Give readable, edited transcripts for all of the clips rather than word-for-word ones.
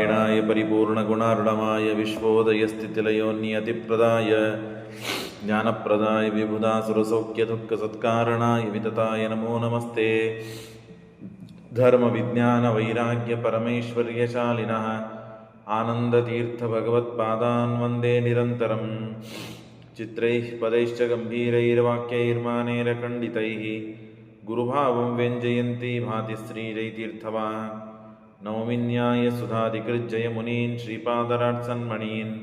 णाय परिपूर्णगुणार्णवाय विश्वोदयस्थितिलयोन्नियतिप्रदाय ज्ञानप्रदाय विबुधासुरसौख्यदुःखसत्कारणाय वितताय नमो नमस्ते। धर्मविज्ञानवैराग्यपरमैश्वर्यशालिनः आनन्दतीर्थभगवत्पादान् वन्दे निरन्तरं। चित्रैः पदैश्च गम्भीरैर्वाक्यैर्मानेरखण्डितैः गुरुभावं व्यञ्जयन्ती भाति श्रीजयतीर्थवान्। नौमिन्याय सुधाधिकृज्जयमुनीन् श्रीपादराट्सन्मणीन्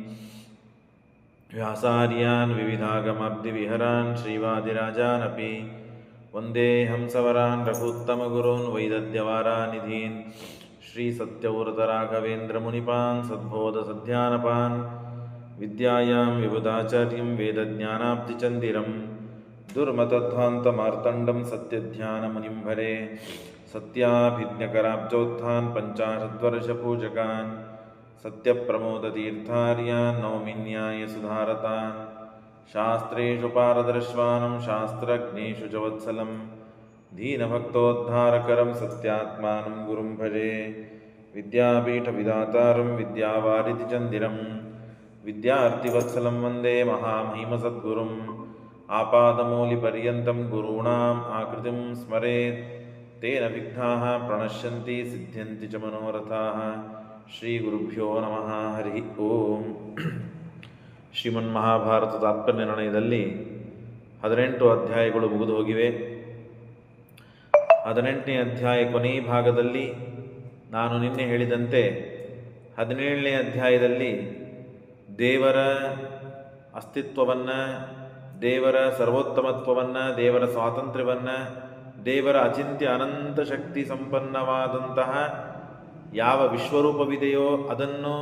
व्यासार्यान् विविधागमाब्धिविहरान् श्रीवादिराजानपि वन्दे हंसवरान् रघुत्तमगुरून् वैदद्यवारानिधीन् श्रीसत्यव्रतराघवेन्द्रमुनिपान् सद्बोधसध्यानपान् विद्यायां विबुधाचार्यं वेदज्ञानाब्धिचन्दिरं दुर्मतध्वान्तमार्तण्डं सत्यध्यानमुनिं भरे। सत्याभिज्ञकराब्जोत्थान् पञ्चाशद्वर्षपूजकान् सत्यप्रमोदतीर्थार्यान् नौमिन्याय सुधारतान्। शास्त्रेषु पारदर्श्वानं शास्त्रज्ञेषु च वत्सलं दीनभक्तोद्धारकरं सत्यात्मानं गुरुं भजे। विद्यापीठविधातारं विद्यावारिधिचन्दिरं विद्यार्थिवत्सलं वन्दे महामहिमसद्गुरुम्। आपादमौलिपर्यन्तं गुरूणाम् आकृतिं स्मरेत् तेन विघ्नाः प्रणश्यन्ति सिद्ध्यन्ति च मनोरथाः। ಶ್ರೀಗುರುಭ್ಯೋ ನಮಃ ಹರಿ ಓಂ. ಶ್ರೀಮನ್ಮಹಾಭಾರತ ತಾತ್ಪರ್ಯ ನಿರ್ಣಯದಲ್ಲಿ 18 ಅಧ್ಯಾಯಗಳು ಮುಗಿದು ಹೋಗಿವೆ. 18ನೇ ಅಧ್ಯಾಯ ಕೊನೆಯ ಭಾಗದಲ್ಲಿ ನಾನು ನಿನ್ನೆ ಹೇಳಿದಂತೆ 17ನೇ ಅಧ್ಯಾಯದಲ್ಲಿ ದೇವರ ಅಸ್ತಿತ್ವವನ್ನು, ದೇವರ ಸರ್ವೋತ್ತಮತ್ವವನ್ನು, ದೇವರ ಸ್ವಾತಂತ್ರ್ಯವನ್ನು, ದೇವರ ಅಚಿಂತ್ಯ ಅನಂತ ಶಕ್ತಿ ಸಂಪನ್ನವಾದಂತಹ ಯಾವ ವಿಶ್ವರೂಪವಿದೆಯೋ ಅದನ್ನು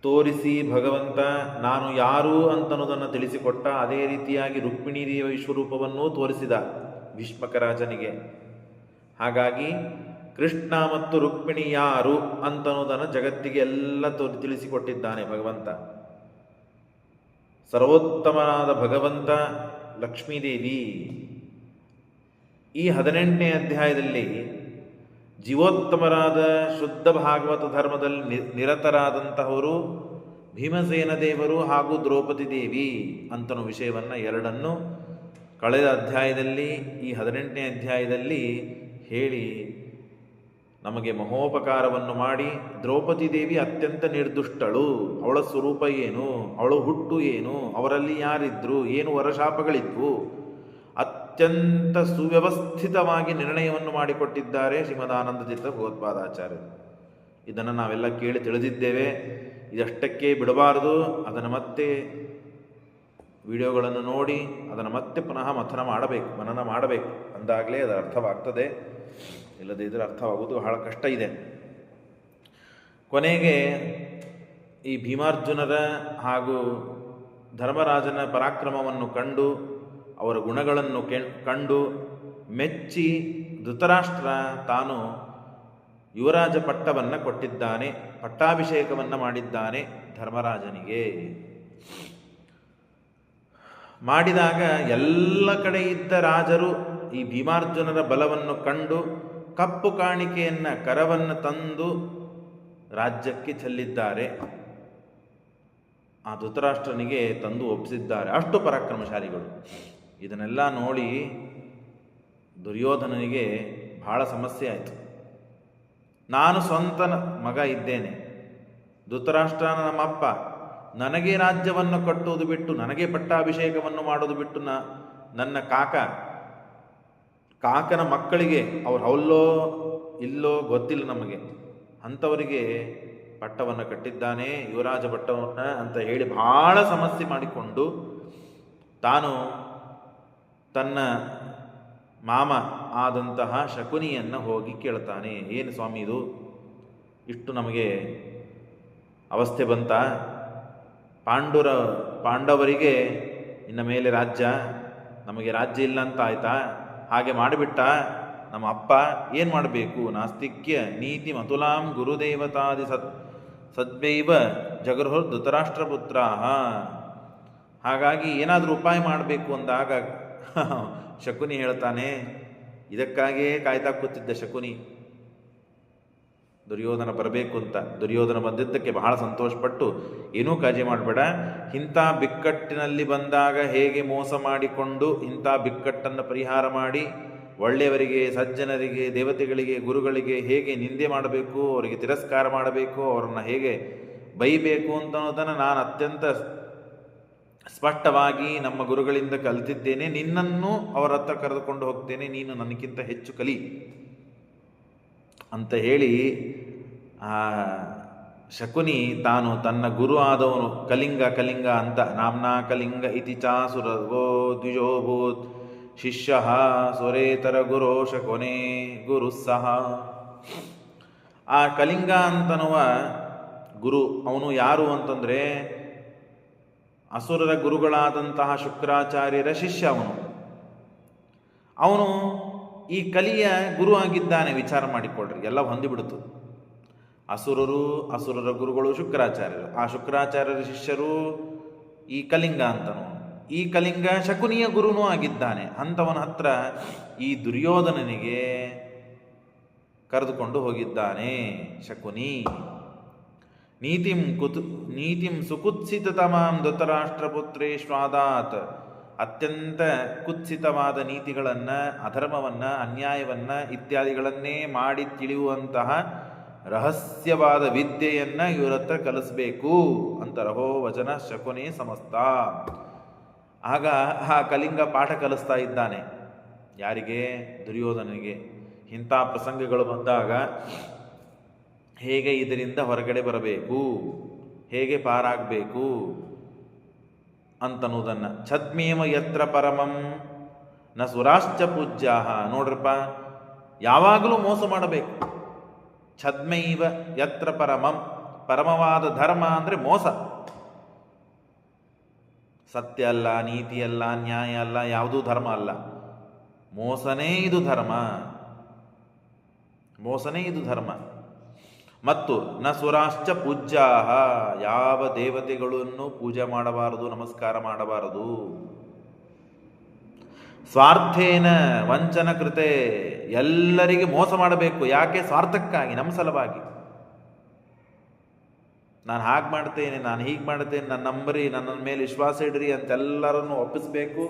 ತೋರಿಸಿ ಭಗವಂತ ನಾನು ಯಾರು ಅಂತನ್ನೋದನ್ನು ತಿಳಿಸಿಕೊಟ್ಟ. ಅದೇ ರೀತಿಯಾಗಿ ರುಕ್ಮಿಣೀ ದೇವ ವಿಶ್ವರೂಪವನ್ನೂ ತೋರಿಸಿದ ಭೀಷ್ಮಕರಾಜನಿಗೆ. ಹಾಗಾಗಿ ಕೃಷ್ಣ ಮತ್ತು ರುಕ್ಮಿಣಿ ಯಾರು ಅಂತನ್ನೋದನ್ನು ಜಗತ್ತಿಗೆ ಎಲ್ಲ ತಿಳಿಸಿಕೊಟ್ಟಿದ್ದಾನೆ ಭಗವಂತ. ಸರ್ವೋತ್ತಮನಾದ ಭಗವಂತ, ಲಕ್ಷ್ಮೀದೇವಿ. ಈ 18ನೇ ಅಧ್ಯಾಯದಲ್ಲಿ ಜೀವೋತ್ತಮರಾದ ಶುದ್ಧ ಭಾಗವತ ಧರ್ಮದಲ್ಲಿ ನಿರತರಾದಂತಹವರು ಭೀಮಸೇನ ದೇವರು ಹಾಗೂ ದ್ರೌಪದಿ ದೇವಿ ಅಂತನೋ ವಿಷಯವನ್ನು ಎರಡನ್ನು ಕಳೆದ ಅಧ್ಯಾಯದಲ್ಲಿ ಈ 18ನೇ ಅಧ್ಯಾಯದಲ್ಲಿ ಹೇಳಿ ನಮಗೆ ಮಹೋಪಕಾರವನ್ನು ಮಾಡಿ, ದ್ರೌಪದಿ ದೇವಿ ಅತ್ಯಂತ ನಿರ್ದುಷ್ಟಳು, ಅವಳ ಸ್ವರೂಪ ಏನು, ಅವಳ ಹುಟ್ಟು ಏನು, ಅವರಲ್ಲಿ ಯಾರಿದ್ರು, ಏನು ವರಶಾಪಗಳಿದ್ವು, ಅತ್ಯಂತ ಸುವ್ಯವಸ್ಥಿತವಾಗಿ ನಿರ್ಣಯವನ್ನು ಮಾಡಿಕೊಟ್ಟಿದ್ದಾರೆ ಶ್ರೀಮದಾನಂದ ತೀರ್ಥ ಭಗವತ್ಪಾದಾಚಾರ್ಯರು. ಇದನ್ನು ನಾವೆಲ್ಲ ಕೇಳಿ ತಿಳಿದಿದ್ದೇವೆ. ಇದಷ್ಟಕ್ಕೆ ಬಿಡಬಾರದು. ಅದನ್ನು ಮತ್ತೆ ವಿಡಿಯೋಗಳನ್ನು ನೋಡಿ ಅದನ್ನು ಮತ್ತೆ ಪುನಃ ಮನನ ಮಾಡಬೇಕು. ಅಂದಾಗಲೇ ಅದರ ಅರ್ಥವಾಗ್ತದೆ. ಇಲ್ಲದೇ ಇದರ ಅರ್ಥವಾಗುವುದು ಬಹಳ ಕಷ್ಟ ಇದೆ. ಕೊನೆಗೆ ಈ ಭೀಮಾರ್ಜುನರ ಹಾಗೂ ಧರ್ಮರಾಜನ ಪರಾಕ್ರಮವನ್ನು ಕಂಡು, ಅವರ ಗುಣಗಳನ್ನು ಕಂಡು ಮೆಚ್ಚಿ ಧೃತರಾಷ್ಟ್ರ ತಾನು ಯುವರಾಜ ಪಟ್ಟವನ್ನು ಕೊಟ್ಟಿದ್ದಾನೆ, ಪಟ್ಟಾಭಿಷೇಕವನ್ನು ಮಾಡಿದ್ದಾನೆ ಧರ್ಮರಾಜನಿಗೆ. ಮಾಡಿದಾಗ ಎಲ್ಲ ಕಡೆ ಇದ್ದ ರಾಜರು ಈ ಭೀಮಾರ್ಜುನರ ಬಲವನ್ನು ಕಂಡು ಕಪ್ಪು ಕಾಣಿಕೆಯನ್ನು, ಕರವನ್ನು ತಂದು ರಾಜ್ಯಕ್ಕೆ ಚೆಲ್ಲಿದ್ದಾರೆ. ಆ ಧೃತರಾಷ್ಟ್ರನಿಗೆ ತಂದು ಒಪ್ಪಿಸಿದ್ದಾರೆ. ಅಷ್ಟು ಪರಾಕ್ರಮಶಾಲಿಗಳು. ಇದನ್ನೆಲ್ಲ ನೋಡಿ ದುರ್ಯೋಧನನಿಗೆ ಬಹಳ ಸಮಸ್ಯೆ ಆಯಿತು. ನಾನು ಸ್ವಂತ ಮಗ ಇದ್ದೇನೆ, ಧೃತರಾಷ್ಟ್ರನ ನಮ್ಮಪ್ಪ, ನನಗೆ ರಾಜ್ಯವನ್ನು ಕಟ್ಟುವುದು ಬಿಟ್ಟು, ನನಗೆ ಪಟ್ಟಾಭಿಷೇಕವನ್ನು ಮಾಡೋದು ಬಿಟ್ಟು ನನ್ನ ಕಾಕನ ಮಕ್ಕಳಿಗೆ, ಅವ್ರು ಹೌಲ್ಲೋ ಇಲ್ಲೋ ಗೊತ್ತಿಲ್ಲ ನಮಗೆ, ಅಂಥವರಿಗೆ ಪಟ್ಟವನ್ನು ಕಟ್ಟಿದ್ದಾನೆ, ಯುವರಾಜ ಪಟ್ಟವನ್ನು ಅಂತ ಹೇಳಿ ಬಹಳ ಸಮಸ್ಯೆ ಮಾಡಿಕೊಂಡು ತಾನು ತನ್ನ ಮಾಮ ಆದಂತಹ ಶಕುನಿಯನ್ನು ಹೋಗಿ ಕೇಳ್ತಾನೆ. ಏನು ಸ್ವಾಮಿ ಇದು, ಇಷ್ಟು ನಮಗೆ ಅವಸ್ಥೆ ಬಂತ? ಪಾಂಡವರಿಗೆ ಇನ್ನ ಮೇಲೆ ರಾಜ್ಯ, ನಮಗೆ ರಾಜ್ಯ ಇಲ್ಲ ಅಂತ ಆಯ್ತಾ? ಹಾಗೆ ಮಾಡಿಬಿಟ್ಟ ನಮ್ಮ ಅಪ್ಪ. ಏನು ಮಾಡಬೇಕು? ನಾಸ್ತಿಕ್ಯ ನೀತಿ ಮತುಲಾಂ ಗುರುದೇವತಾದಿ ಸದ್ವೈವ ಜಗರ್ಹುರ್ ಧೃತರಾಷ್ಟ್ರಪುತ್ರ. ಹಾಗಾಗಿ ಏನಾದರೂ ಉಪಾಯ ಮಾಡಬೇಕು ಅಂದಾಗ ಶಕುನಿ ಹೇಳ್ತಾನೆ, ಇದಕ್ಕಾಗಿಯೇ ಕಾಯ್ತಾ ಕೂತಿದ್ದ ಶಕುನಿ. ದುರ್ಯೋಧನ ಬರಬೇಕು ಅಂತ. ದುರ್ಯೋಧನ ಬಂದಿದ್ದಕ್ಕೆ ಬಹಳ ಸಂತೋಷಪಟ್ಟು, ಏನೂ ಕಾಳಜಿ ಮಾಡಬೇಡ, ಇಂಥ ಬಿಕ್ಕಟ್ಟಿನಲ್ಲಿ ಬಂದಾಗ ಹೇಗೆ ಮೋಸ ಮಾಡಿಕೊಂಡು ಇಂಥ ಬಿಕ್ಕಟ್ಟನ್ನು ಪರಿಹಾರ ಮಾಡಿ ಒಳ್ಳೆಯವರಿಗೆ, ಸಜ್ಜನರಿಗೆ, ದೇವತೆಗಳಿಗೆ, ಗುರುಗಳಿಗೆ ಹೇಗೆ ನಿಂದೆ ಮಾಡಬೇಕು, ಅವರಿಗೆ ತಿರಸ್ಕಾರ ಮಾಡಬೇಕು, ಅವರನ್ನು ಹೇಗೆ ಬೈಬೇಕು ಅಂತ ಅನ್ನೋದನ್ನು ನಾನು ಅತ್ಯಂತ ಸ್ಪಷ್ಟವಾಗಿ ನಮ್ಮ ಗುರುಗಳಿಂದ ಕಲಿತಿದ್ದೇನೆ. ನಿನ್ನನ್ನು ಅವರ ಹತ್ರ ಕರೆದುಕೊಂಡು ಹೋಗ್ತೇನೆ, ನೀನು ನನಗಿಂತ ಹೆಚ್ಚು ಕಲಿ ಅಂತ ಹೇಳಿ ಶಕುನಿ ತಾನು ತನ್ನ ಗುರು ಆದವನು ಕಲಿಂಗ ಅಂತ ನಾಮ್ನಾ ಕಲಿಂಗ ಇತಿ ಚಾಸುರಗೋ ದ್ವಿಜೋಭೂತ್ ಶಿಷ್ಯ ಸ್ವರೇತರ ಗುರೋ ಶಕುನೇ ಗುರು ಸಹ. ಆ ಕಲಿಂಗ ಅಂತನ್ನುವ ಗುರು ಅವನು ಯಾರು ಅಂತಂದರೆ ಅಸುರರ ಗುರುಗಳಾದಂತಹ ಶುಕ್ರಾಚಾರ್ಯರ ಶಿಷ್ಯ ಅವನು ಈ ಕಲಿಯ ಗುರು ಆಗಿದ್ದಾನೆ. ವಿಚಾರ ಮಾಡಿಕೊಳ್ಳ್ರಿ, ಎಲ್ಲ ಹೊಂದಿಬಿಡ್ತು. ಅಸುರರ ಗುರುಗಳು ಶುಕ್ರಾಚಾರ್ಯರು, ಆ ಶುಕ್ರಾಚಾರ್ಯರ ಶಿಷ್ಯರು ಈ ಕಲಿಂಗ ಅಂತನು. ಈ ಕಲಿಂಗ ಶಕುನಿಯ ಗುರುನೂ ಆಗಿದ್ದಾನೆ. ಅಂಥವನ ಹತ್ರ ಈ ದುರ್ಯೋಧನನಿಗೆ ಕರೆದುಕೊಂಡು ಹೋಗಿದ್ದಾನೆ ಶಕುನಿ. ನೀತಿಂ ಸುಕುತ್ಸಿತತಮಾಂ ಧೃತರಾಷ್ಟ್ರಪುತ್ರೇಶ್ವಾದಾತ್. ಅತ್ಯಂತ ಕುತ್ಸಿತವಾದ ನೀತಿಗಳನ್ನು, ಅಧರ್ಮವನ್ನು, ಅನ್ಯಾಯವನ್ನು ಇತ್ಯಾದಿಗಳನ್ನೇ ಮಾಡಿ ತಿಳಿಯುವಂತಹ ರಹಸ್ಯವಾದ ವಿದ್ಯೆಯನ್ನು ಇವರ ಹತ್ರ ಕಲಿಸ್ಬೇಕು ಅಂತ ರಹೋ ವಚನ ಶಕುನಿ ಸಮಸ್ತ. ಆಗ ಆ ಕಲಿಂಗ ಪಾಠ ಕಲಿಸ್ತಾ ಇದ್ದಾನೆ. ಯಾರಿಗೆ? ದುರ್ಯೋಧನನಿಗೆ. ಇಂಥ ಪ್ರಸಂಗಗಳು ಬಂದಾಗ ಹೇಗೆ ಇದರಿಂದ ಹೊರಗಡೆ ಬರಬೇಕು, ಹೇಗೆ ಪಾರಾಗಬೇಕು ಅಂತನ್ನುವುದನ್ನು. ಛದ್ಮೇವ ಯತ್ರ ಪರಮಂ ನ ಸುರಾಶ್ಚ ಪೂಜ್ಯಾಹ. ನೋಡ್ರಪ್ಪ, ಯಾವಾಗಲೂ ಮೋಸ ಮಾಡಬೇಕು. ಛದ್ಮೈವ ಯತ್ರ ಪರಮಂ, ಪರಮವಾದ ಧರ್ಮ ಅಂದರೆ ಮೋಸ. ಸತ್ಯ ಅಲ್ಲ, ನೀತಿ ಅಲ್ಲ, ನ್ಯಾಯ ಅಲ್ಲ, ಯಾವುದೂ ಧರ್ಮ ಅಲ್ಲ. ಮೋಸನೇ ಇದು ಧರ್ಮ, ಮೋಸನೇ ಇದು ಧರ್ಮ. ಮತ್ತು ನ ಸುರಾಶ್ಚ ಪೂಜ್ಯಾಹ, ಯಾವ ದೇವತೆಗಳನ್ನು ಪೂಜೆ ಮಾಡಬಾರದು, ನಮಸ್ಕಾರ ಮಾಡಬಾರದು. ಸ್ವಾರ್ಥೇನ ವಂಚನ ಕೃತೆ, ಎಲ್ಲರಿಗೆ ಮೋಸ ಮಾಡಬೇಕು. ಯಾಕೆ? ಸ್ವಾರ್ಥಕ್ಕಾಗಿ, ನಮ್ಮ ಸಲುವಾಗಿ. ನಾನು ಹಾಗೆ ಮಾಡ್ತೇನೆ, ನಾನು ಹೀಗೆ ಮಾಡ್ತೇನೆ, ನನ್ನ ನಂಬರಿ, ನನ್ನ ಮೇಲೆ ವಿಶ್ವಾಸ ಇಡ್ರಿ ಅಂತೆಲ್ಲರನ್ನು ಒಪ್ಪಿಸಬೇಕು.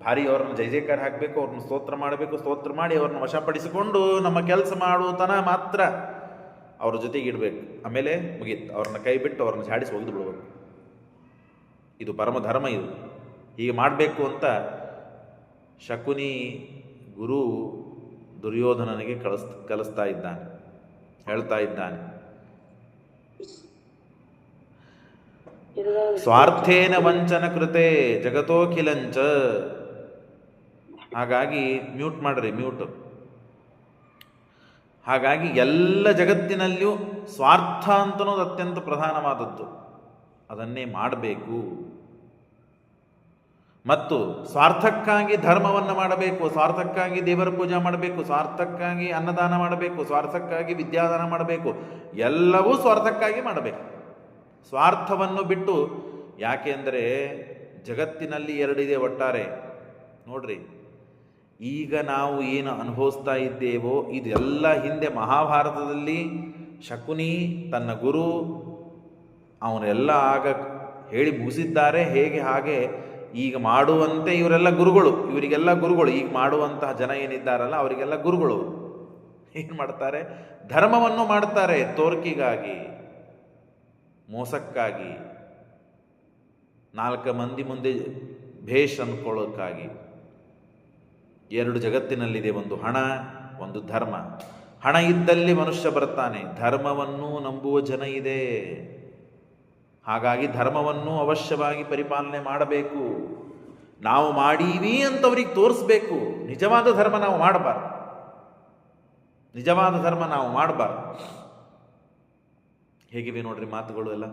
ಭಾರಿ ಅವ್ರನ್ನ ಜೈ ಜೈಕಾರ ಹಾಕಬೇಕು, ಅವ್ರನ್ನ ಸ್ತೋತ್ರ ಮಾಡಬೇಕು. ಸ್ತೋತ್ರ ಮಾಡಿ ಅವ್ರನ್ನ ವಶಪಡಿಸಿಕೊಂಡು ನಮ್ಮ ಕೆಲಸ ಮಾಡುವತನ ಮಾತ್ರ ಅವ್ರ ಜೊತೆಗೆ ಇಡಬೇಕು. ಆಮೇಲೆ ಮುಗೀತು, ಅವ್ರನ್ನ ಕೈ ಬಿಟ್ಟು ಅವ್ರನ್ನ ಝಾಡಿಸಿ ಒಗೆದು ಬಿಡಬೇಕು. ಇದು ಪರಮ ಧರ್ಮ. ಇದು ಹೀಗೆ ಮಾಡಬೇಕು ಅಂತ ಶಕುನಿ ಗುರು ದುರ್ಯೋಧನನಿಗೆ ಕಲಿಸ್ತಾ ಇದ್ದಾನೆ, ಹೇಳ್ತಾ ಇದ್ದಾನೆ. ಸ್ವಾರ್ಥೇನ ವಂಚನ ಕೃತೆ ಜಗತೋಖಿಲಂಚ. ಹಾಗಾಗಿ ಮ್ಯೂಟ್ ಮಾಡ್ರಿ, ಮ್ಯೂಟ್. ಹಾಗಾಗಿ ಎಲ್ಲ ಜಗತ್ತಿನಲ್ಲಿಯೂ ಸ್ವಾರ್ಥ ಅಂತನೋದು ಅತ್ಯಂತ ಪ್ರಧಾನವಾದದ್ದು. ಅದನ್ನೇ ಮಾಡಬೇಕು. ಮತ್ತು ಸ್ವಾರ್ಥಕ್ಕಾಗಿ ಧರ್ಮವನ್ನು ಮಾಡಬೇಕು, ಸ್ವಾರ್ಥಕ್ಕಾಗಿ ದೇವರ ಪೂಜೆ ಮಾಡಬೇಕು, ಸ್ವಾರ್ಥಕ್ಕಾಗಿ ಅನ್ನದಾನ ಮಾಡಬೇಕು, ಸ್ವಾರ್ಥಕ್ಕಾಗಿ ವಿದ್ಯಾದಾನ ಮಾಡಬೇಕು. ಎಲ್ಲವೂ ಸ್ವಾರ್ಥಕ್ಕಾಗಿ ಮಾಡಬೇಕು. ಸ್ವಾರ್ಥವನ್ನು ಬಿಟ್ಟು, ಯಾಕೆ ಅಂದರೆ ಜಗತ್ತಿನಲ್ಲಿ ಎರಡಿದೆ ಒಟ್ಟಾರೆ. ನೋಡ್ರಿ, ಈಗ ನಾವು ಏನು ಅನುಭವಿಸ್ತಾ ಇದ್ದೇವೋ ಇದೆಲ್ಲ ಹಿಂದೆ ಮಹಾಭಾರತದಲ್ಲಿ ಶಕುನಿ ತನ್ನ ಗುರು ಅವರೆಲ್ಲ ಆಗ ಹೇಳಿ ಮುಗಿಸಿದ್ದಾರೆ. ಹೇಗೆ? ಹಾಗೆ ಈಗ ಮಾಡುವಂತೆ ಇವರೆಲ್ಲ ಗುರುಗಳು, ಇವರಿಗೆಲ್ಲ ಗುರುಗಳು. ಈಗ ಮಾಡುವಂತಹ ಜನ ಏನಿದ್ದಾರಲ್ಲ ಅವರಿಗೆಲ್ಲ ಗುರುಗಳು. ಏನು ಮಾಡ್ತಾರೆ? ಧರ್ಮವನ್ನು ಮಾಡ್ತಾರೆ, ತೋರ್ಕಿಗಾಗಿ, ಮೋಸಕ್ಕಾಗಿ, 4 ಮಂದಿ ಮುಂದೆ ಭೇಷ್ ಅಂದ್ಕೊಳ್ಳೋಕ್ಕಾಗಿ. 2 ಜಗತ್ತಿನಲ್ಲಿದೆ, ಒಂದು ಹಣ, ಒಂದು ಧರ್ಮ. ಹಣ ಇದ್ದಲ್ಲಿ ಮನುಷ್ಯ ಬರ್ತಾನೆ, ಧರ್ಮವನ್ನು ನಂಬುವ ಜನ ಇದೆ. ಹಾಗಾಗಿ ಧರ್ಮವನ್ನು ಅವಶ್ಯವಾಗಿ ಪರಿಪಾಲನೆ ಮಾಡಬೇಕು. ನಾವು ಮಾಡೀವಿ ಅಂತವ್ರಿಗೆ ತೋರಿಸ್ಬೇಕು. ನಿಜವಾದ ಧರ್ಮ ನಾವು ಮಾಡಬಾರ್ದು, ನಿಜವಾದ ಧರ್ಮ ನಾವು ಮಾಡಬಾರ್ದು. ಹೇಗಿವೆ ನೋಡ್ರಿ ಮಾತುಗಳು ಎಲ್ಲ.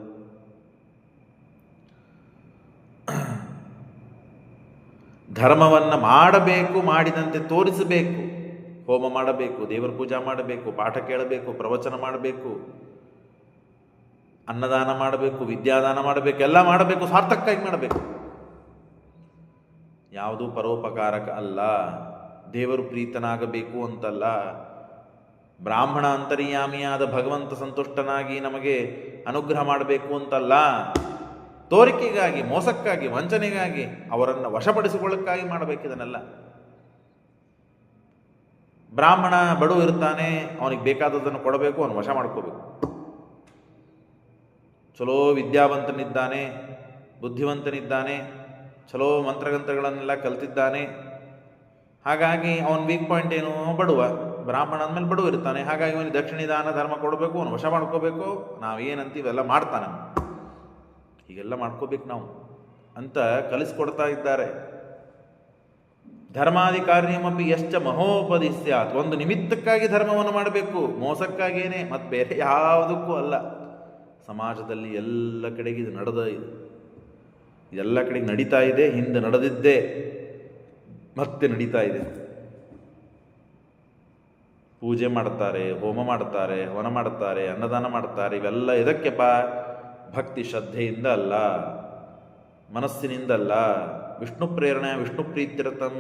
ಧರ್ಮವನ್ನು ಮಾಡಬೇಕು, ಮಾಡಿದಂತೆ ತೋರಿಸಬೇಕು. ಹೋಮ ಮಾಡಬೇಕು, ದೇವರ ಪೂಜೆ ಮಾಡಬೇಕು, ಪಾಠ ಕೇಳಬೇಕು, ಪ್ರವಚನ ಮಾಡಬೇಕು, ಅನ್ನದಾನ ಮಾಡಬೇಕು, ವಿದ್ಯಾದಾನ ಮಾಡಬೇಕು, ಎಲ್ಲ ಮಾಡಬೇಕು. ಸಾರ್ಥಕ್ಕಾಗಿ ಮಾಡಬೇಕು. ಯಾವುದೂ ಪರೋಪಕಾರಕ ಅಲ್ಲ, ದೇವರು ಪ್ರೀತನಾಗಬೇಕು ಅಂತಲ್ಲ. ಬ್ರಾಹ್ಮಣ ಅಂತರ್ಯಾಮಿಯಾದ ಭಗವಂತ ಸಂತುಷ್ಟನಾಗಿ ನಮಗೆ ಅನುಗ್ರಹ ಮಾಡಬೇಕು ಅಂತಲ್ಲ, ತೋರಿಕೆಗಾಗಿ, ಮೋಸಕ್ಕಾಗಿ, ವಂಚನೆಗಾಗಿ, ಅವರನ್ನು ವಶಪಡಿಸಿಕೊಳ್ಳಕ್ಕಾಗಿ ಮಾಡಬೇಕಿದನ್ನೆಲ್ಲ. ಬ್ರಾಹ್ಮಣ ಬಡವ ಇರ್ತಾನೆ, ಅವನಿಗೆ ಬೇಕಾದದನ್ನು ಕೊಡಬೇಕು, ಅವನು ವಶ ಮಾಡ್ಕೋಬೇಕು. ಚಲೋ ವಿದ್ಯಾವಂತನಿದ್ದಾನೆ, ಬುದ್ಧಿವಂತನಿದ್ದಾನೆ, ಚಲೋ ಮಂತ್ರಗಂತ್ರಗಳನ್ನೆಲ್ಲ ಕಲ್ತಿದ್ದಾನೆ, ಹಾಗಾಗಿ ಅವನ ವೀಕ್ ಪಾಯಿಂಟ್ ಏನು? ಬಡವ. ಬ್ರಾಹ್ಮಣ ಅಂದಮೇಲೆ ಬಡವ ಇರ್ತಾನೆ, ಹಾಗಾಗಿ ಅವನಿಗೆ ದಕ್ಷಿಣ ದಾನ ಧರ್ಮ ಕೊಡಬೇಕು, ಅವನು ವಶ ಮಾಡ್ಕೋಬೇಕು, ನಾವೇನಂತೀವೆಲ್ಲ ಮಾಡ್ತಾನೆ, ಹೀಗೆಲ್ಲ ಮಾಡ್ಕೋಬೇಕು ನಾವು ಅಂತ ಕಲಿಸ್ಕೊಡ್ತಾ ಇದ್ದಾರೆ. ಧರ್ಮಾಧಿಕಾರ್ಯಮಪಿ ಎಷ್ಟ ಮಹೋಪದಿಸ್ಯಾತ್, ಒಂದು ನಿಮಿತ್ತಕ್ಕಾಗಿ ಧರ್ಮವನ್ನು ಮಾಡಬೇಕು, ಮೋಸಕ್ಕಾಗೇನೆ, ಮತ್ತು ಬೇರೆ ಯಾವುದಕ್ಕೂ ಅಲ್ಲ. ಸಮಾಜದಲ್ಲಿ ಎಲ್ಲ ಕಡೆಗೆ ಇದು ಇದೆಲ್ಲ ಕಡೆಗೆ ನಡೀತಾ ಇದೆ, ಹಿಂದೆ ನಡೆದಿದ್ದೇ ಮತ್ತೆ ನಡೀತಾ ಇದೆ. ಪೂಜೆ ಮಾಡ್ತಾರೆ, ಹೋಮ ಮಾಡ್ತಾರೆ, ಹವನ ಮಾಡ್ತಾರೆ, ಅನ್ನದಾನ ಮಾಡ್ತಾರೆ. ಇವೆಲ್ಲ ಇದಕ್ಕೆಪ್ಪ? ಭಕ್ತಿ ಶ್ರದ್ಧೆಯಿಂದ ಅಲ್ಲ, ಮನಸ್ಸಿನಿಂದಲ್ಲ. ವಿಷ್ಣು ಪ್ರೇರಣೆ, ವಿಷ್ಣು ಪ್ರೀತ್ಯರ್ಥಂ,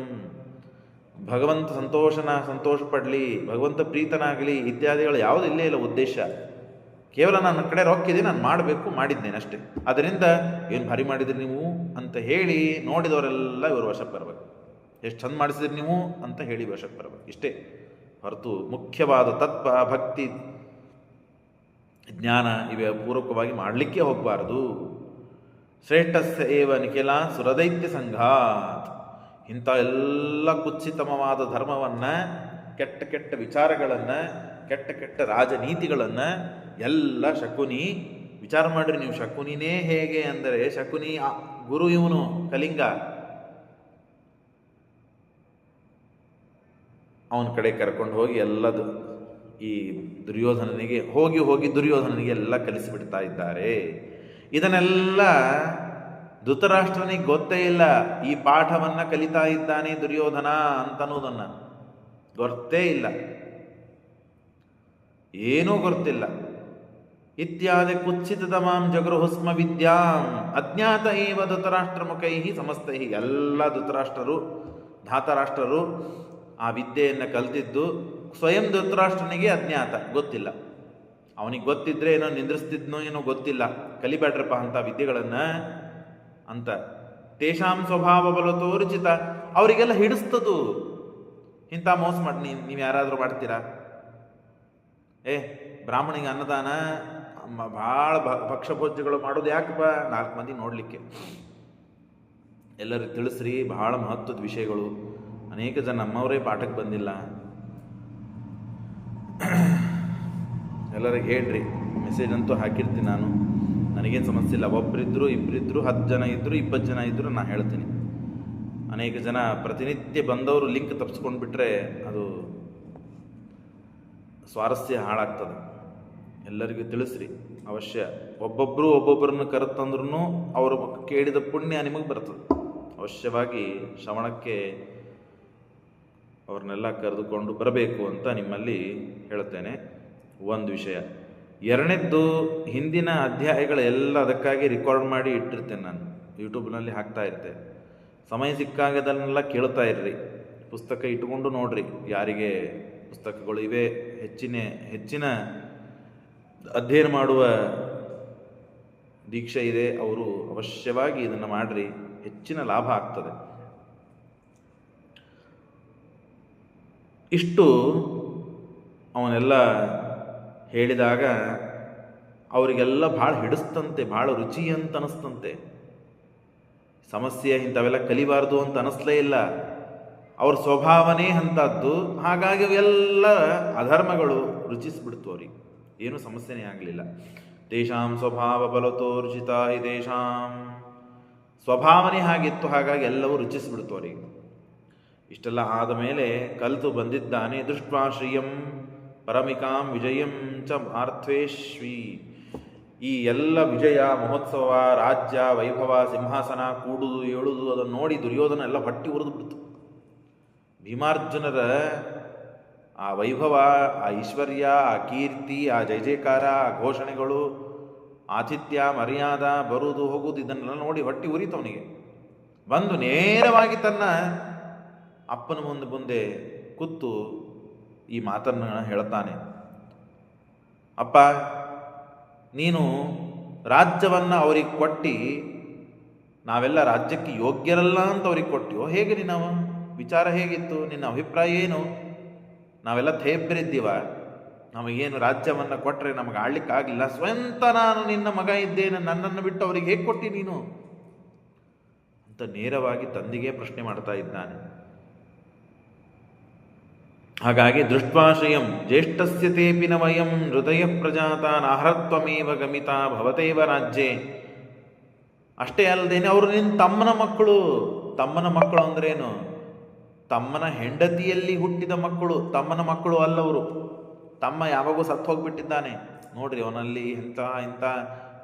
ಭಗವಂತ ಸಂತೋಷ ಪಡಲಿ, ಭಗವಂತ ಪ್ರೀತನಾಗಲಿ ಇತ್ಯಾದಿಗಳು ಯಾವುದು ಇಲ್ಲೇ ಇಲ್ಲ ಉದ್ದೇಶ. ಕೇವಲ ನನ್ನ ಕಡೆ ರೊಕ್ಕಿದೆ, ನಾನು ಮಾಡಬೇಕು, ಮಾಡಿದ್ದೇನೆ ಅಷ್ಟೇ. ಅದರಿಂದ ಏನು ಭಾರಿ ಮಾಡಿದ್ರಿ ನೀವು ಅಂತ ಹೇಳಿ ನೋಡಿದವರೆಲ್ಲ ಇವರು ವಶಕ್ಕೆ ಬರಬೇಕು. ಎಷ್ಟು ಚಂದ ಮಾಡಿಸಿದ್ರಿ ನೀವು ಅಂತ ಹೇಳಿ ವಶಕ್ಕೆ ಬರಬೇಕು, ಇಷ್ಟೇ ಹೊರತು ಮುಖ್ಯವಾದ ತತ್ವ, ಭಕ್ತಿ, ಜ್ಞಾನ ಇವೆ ಪೂರ್ವಕವಾಗಿ ಮಾಡಲಿಕ್ಕೆ ಹೋಗಬಾರದು. ಶ್ರೇಷ್ಠಸ್ಯ ಏವ ನಿಖಿಲ ಸುರದೈತ್ಯ ಸಂಘಾತ್. ಇಂಥ ಎಲ್ಲ ಕುತ್ಸಿತಮವಾದ ಧರ್ಮವನ್ನು, ಕೆಟ್ಟ ಕೆಟ್ಟ ವಿಚಾರಗಳನ್ನು, ಕೆಟ್ಟ ಕೆಟ್ಟ ರಾಜನೀತಿಗಳನ್ನು ಎಲ್ಲ ಶಕುನಿ. ವಿಚಾರ ಮಾಡಿರಿ ನೀವು, ಶಕುನಿನೇ ಹೇಗೆ ಅಂದರೆ, ಶಕುನಿ ಗುರು ಇವನು ಕಲಿಂಗ, ಅವನ ಕಡೆ ಕರ್ಕೊಂಡು ಹೋಗಿ ಎಲ್ಲದು ಈ ದುರ್ಯೋಧನನಿಗೆ ಹೋಗಿ ದುರ್ಯೋಧನನಿಗೆ ಎಲ್ಲ ಕಲಿಸಿಬಿಡ್ತಾ ಇದ್ದಾರೆ. ಇದನ್ನೆಲ್ಲ ಧೃತರಾಷ್ಟ್ರನಿಗೆ ಗೊತ್ತೇ ಇಲ್ಲ, ಈ ಪಾಠವನ್ನು ಕಲಿತಾ ಇದ್ದಾನೆ ದುರ್ಯೋಧನ ಅಂತನ್ನೋದನ್ನು ಗೊತ್ತೇ ಇಲ್ಲ, ಏನೂ ಗೊತ್ತಿಲ್ಲ. ಇತ್ಯಾದಿ ಕುತ್ಸಿತಮಾಂ ಜಗೃಹುಸ್ಮ ವಿದ್ಯಾಂ ಅಜ್ಞಾತ ಏವ ಧೃತರಾಷ್ಟ್ರ ಮುಖೈ ಸಮಸ್ತೈ. ಎಲ್ಲ ಧೃತರಾಷ್ಟ್ರರು, ಧಾತರಾಷ್ಟ್ರರು ಆ ವಿದ್ಯೆಯನ್ನು ಕಲ್ತಿದ್ದು ಸ್ವಯಂ ಧೃತರಾಷ್ಟ್ರನಿಗೆ ಅಜ್ಞಾತ, ಗೊತ್ತಿಲ್ಲ. ಅವನಿಗೆ ಗೊತ್ತಿದ್ರೆ ಏನೋ ನಿಂದ್ರಿಸ್ತಿದ್ನೋ ಏನೋ ಗೊತ್ತಿಲ್ಲ, ಕಲಿಬೇಡ್ರಪ್ಪ ಅಂತ ವಿದ್ಯೆಗಳನ್ನು ಅಂತ. ತೇಷಾಂ ಸ್ವಭಾವ ಬಲ ತೋರಿಚಿತ, ಅವರಿಗೆಲ್ಲ ಹಿಡಿಸ್ತದು. ಇಂಥ ಮೋಸ ಮಾಡಿ ನೀವು ಯಾರಾದರೂ ಮಾಡ್ತೀರಾ? ಬ್ರಾಹ್ಮಣಿಗೆ ಅನ್ನದಾನ ಭಾಳ ಭಕ್ಷ್ಯಭೋಜ್ಯಗಳು ಮಾಡೋದು ಯಾಕಪ್ಪ? 4 ಮಂದಿ ನೋಡಲಿಕ್ಕೆ. ಎಲ್ಲರಿಗೂ ತಿಳಿಸ್ರಿ, ಬಹಳ ಮಹತ್ವದ ವಿಷಯಗಳು. ಅನೇಕ ಜನ ನಮ್ಮವರೇ ಪಾಠಕ್ಕೆ ಬಂದಿಲ್ಲ. ಎಲ್ಲರಿಗೆ ಹೇಳ್ರಿ, ಮೆಸೇಜ್ ಅಂತೂ ಹಾಕಿರ್ತೀನಿ ನಾನು, ನನಗೇನು ಸಮಸ್ಯೆ ಇಲ್ಲ. ಒಬ್ಬರಿದ್ದರು, ಇಬ್ಬರಿದ್ದರು, 10 ಜನ ಇದ್ದರು, 20 ಜನ ಇದ್ದರು, ನಾನು ಹೇಳ್ತೀನಿ. ಅನೇಕ ಜನ ಪ್ರತಿನಿತ್ಯ ಬಂದವರು ಲಿಂಕ್ ತಪ್ಪಿಸ್ಕೊಂಡು ಬಿಟ್ಟರೆ ಅದು ಸ್ವಾರಸ್ಯ ಹಾಳಾಗ್ತದೆ. ಎಲ್ಲರಿಗೂ ತಿಳಿಸ್ರಿ ಅವಶ್ಯ. ಒಬ್ಬೊಬ್ಬರನ್ನು ಕರೆತಂದ್ರೂ ಅವರು ಕೇಳಿದ ಪುಣ್ಯ ನಿಮಗೆ ಬರ್ತದೆ. ಅವಶ್ಯವಾಗಿ ಶ್ರವಣಕ್ಕೆ ಅವ್ರನ್ನೆಲ್ಲ ಕರೆದುಕೊಂಡು ಬರಬೇಕು ಅಂತ ನಿಮ್ಮಲ್ಲಿ ಹೇಳುತ್ತೇನೆ. ಒಂದು ವಿಷಯ. ಎರಡನೇದ್ದು, ಹಿಂದಿನ ಅಧ್ಯಾಯಗಳೆಲ್ಲ ಅದಕ್ಕಾಗಿ ರೆಕಾರ್ಡ್ ಮಾಡಿ ಇಟ್ಟಿರ್ತೇನೆ ನಾನು, ಯೂಟ್ಯೂಬ್ನಲ್ಲಿ ಹಾಕ್ತಾ ಇರ್ತೇನೆ. ಸಮಯ ಸಿಕ್ಕಾಗ ಅದನ್ನೆಲ್ಲ ಕೇಳ್ತಾ ಇರ್ರಿ. ಪುಸ್ತಕ ಇಟ್ಕೊಂಡು ನೋಡ್ರಿ. ಯಾರಿಗೆ ಪುಸ್ತಕಗಳು ಇವೆ, ಹೆಚ್ಚಿನ ಅಧ್ಯಯನ ಮಾಡುವ ದೀಕ್ಷೆ ಇದೆ, ಅವರು ಅವಶ್ಯವಾಗಿ ಇದನ್ನು ಮಾಡ್ರಿ, ಹೆಚ್ಚಿನ ಲಾಭ ಆಗ್ತದೆ. ಇಷ್ಟು ಅವನೆಲ್ಲ ಹೇಳಿದಾಗ ಅವರಿಗೆಲ್ಲ ಭಾಳ ಹಿಡಿಸ್ತಂತೆ, ಭಾಳ ರುಚಿ ಅಂತ ಅನಿಸ್ತಂತೆ. ಸಮಸ್ಯೆ ಇಂಥವೆಲ್ಲ ಕಲಿಬಾರ್ದು ಅಂತ ಅನಿಸ್ಲೇ ಇಲ್ಲ. ಅವ್ರ ಸ್ವಭಾವನೇ ಅಂಥದ್ದು. ಹಾಗಾಗಿ ಎಲ್ಲ ಅಧರ್ಮಗಳು ರುಚಿಸ್ಬಿಡ್ತು ಅವ್ರಿಗೆ, ಏನೂ ಸಮಸ್ಯೆನೇ ಆಗಲಿಲ್ಲ. ತೇಷಾಂ ಸ್ವಭಾವ ಬಲತೋರ್ಜಿತ ಹಿ ತೇಷಾಂ, ಸ್ವಭಾವನೆ ಹಾಗಿತ್ತು, ಹಾಗಾಗಿ ಎಲ್ಲವೂ ರುಚಿಸ್ಬಿಡ್ತು ಅವರಿಗೆ. ಇಷ್ಟೆಲ್ಲ ಆದ ಮೇಲೆ ಕಲಿತು ಬಂದಿದ್ದಾನೆ. ದೃಷ್ಟ್ವಾ ಶ್ರಿಯಂ ಪರಮಿಕಾಂ ವಿಜಯಂ ಚ ಆರ್ಥ್ವೇಶ್ವಿ. ಈ ಎಲ್ಲ ವಿಜಯ, ಮಹೋತ್ಸವ, ರಾಜ್ಯ, ವೈಭವ, ಸಿಂಹಾಸನ, ಕೂಡುದು ಏಳುದು ಅದನ್ನು ನೋಡಿ ದುರ್ಯೋಧನ ಎಲ್ಲ ಹೊಟ್ಟಿ ಉರಿದು ಬಿಡ್ತು. ಭೀಮಾರ್ಜುನರ ಆ ವೈಭವ, ಆ ಐಶ್ವರ್ಯ, ಆ ಕೀರ್ತಿ, ಆ ಜಯ ಜಯಕಾರ, ಆ ಘೋಷಣೆಗಳು, ಆತಿಥ್ಯ, ಮರ್ಯಾದ, ಬರುವುದು ಹೋಗುವುದು, ಇದನ್ನೆಲ್ಲ ನೋಡಿ ಹೊಟ್ಟಿ ಉರಿತವನಿಗೆ. ಬಂದು ನೇರವಾಗಿ ತನ್ನ ಅಪ್ಪನ ಮುಂದೆ ಕೂತು ಈ ಮಾತನ್ನು ಹೇಳ್ತಾನೆ. ಅಪ್ಪ ನೀನು ರಾಜ್ಯವನ್ನು ಅವ್ರಿಗೆ ಕೊಟ್ಟು ನಾವೆಲ್ಲ ರಾಜ್ಯಕ್ಕೆ ಯೋಗ್ಯರಲ್ಲ ಅಂತ ಅವ್ರಿಗೆ ಕೊಟ್ಟಿಯೋ ಹೇಗೆ ನಿನ್ನ ವಿಚಾರ ಹೇಗಿತ್ತು, ನಿನ್ನ ಅಭಿಪ್ರಾಯ ಏನು? ನಾವೆಲ್ಲ ಥೇಬ್ರಿದ್ದೀವ, ನಮಗೇನು ರಾಜ್ಯವನ್ನು ಕೊಟ್ಟರೆ ನಮಗೆ ಆಳ್ಲಿಕ್ಕಾಗಲಿಲ್ಲ, ಸ್ವಯಂತ ನಾನು ನಿನ್ನ ಮಗ ಇದ್ದೇನೆ, ನನ್ನನ್ನು ಬಿಟ್ಟು ಅವ್ರಿಗೆ ಹೇಗೆ ಕೊಟ್ಟಿ ನೀನು ಅಂತ ನೇರವಾಗಿ ತಂದೆಗೆ ಪ್ರಶ್ನೆ ಮಾಡ್ತಾ ಇದ್ದಾನೆ. ಹಾಗಾಗಿ ದೃಷ್ಟ್ವಾಶ್ರಯಂ ಜ್ಯೇಷ್ಠಸ್ಯ ತೇಪಿ ನ ವಯಂ ಹೃದಯ ಪ್ರಜಾತಾನ್ ಆಹೃತ್ವಮೇವ ಗಮಿತಾ ಭವತೇವ ರಾಜ್ಯೆ. ಅಷ್ಟೇ ಅಲ್ಲದೇನೆ ಅವರು ನಿನ್ನ ತಮ್ಮನ ಮಕ್ಕಳು. ತಮ್ಮನ ಮಕ್ಕಳು ಅಂದ್ರೇನು? ತಮ್ಮನ ಹೆಂಡತಿಯಲ್ಲಿ ಹುಟ್ಟಿದ ಮಕ್ಕಳು, ತಮ್ಮನ ಮಕ್ಕಳು ಅಲ್ಲವರು. ತಮ್ಮ ಯಾವಾಗೂ ಸತ್ತು ಹೋಗ್ಬಿಟ್ಟಿದ್ದಾನೆ ನೋಡ್ರಿ. ಅವನಲ್ಲಿ ಇಂಥ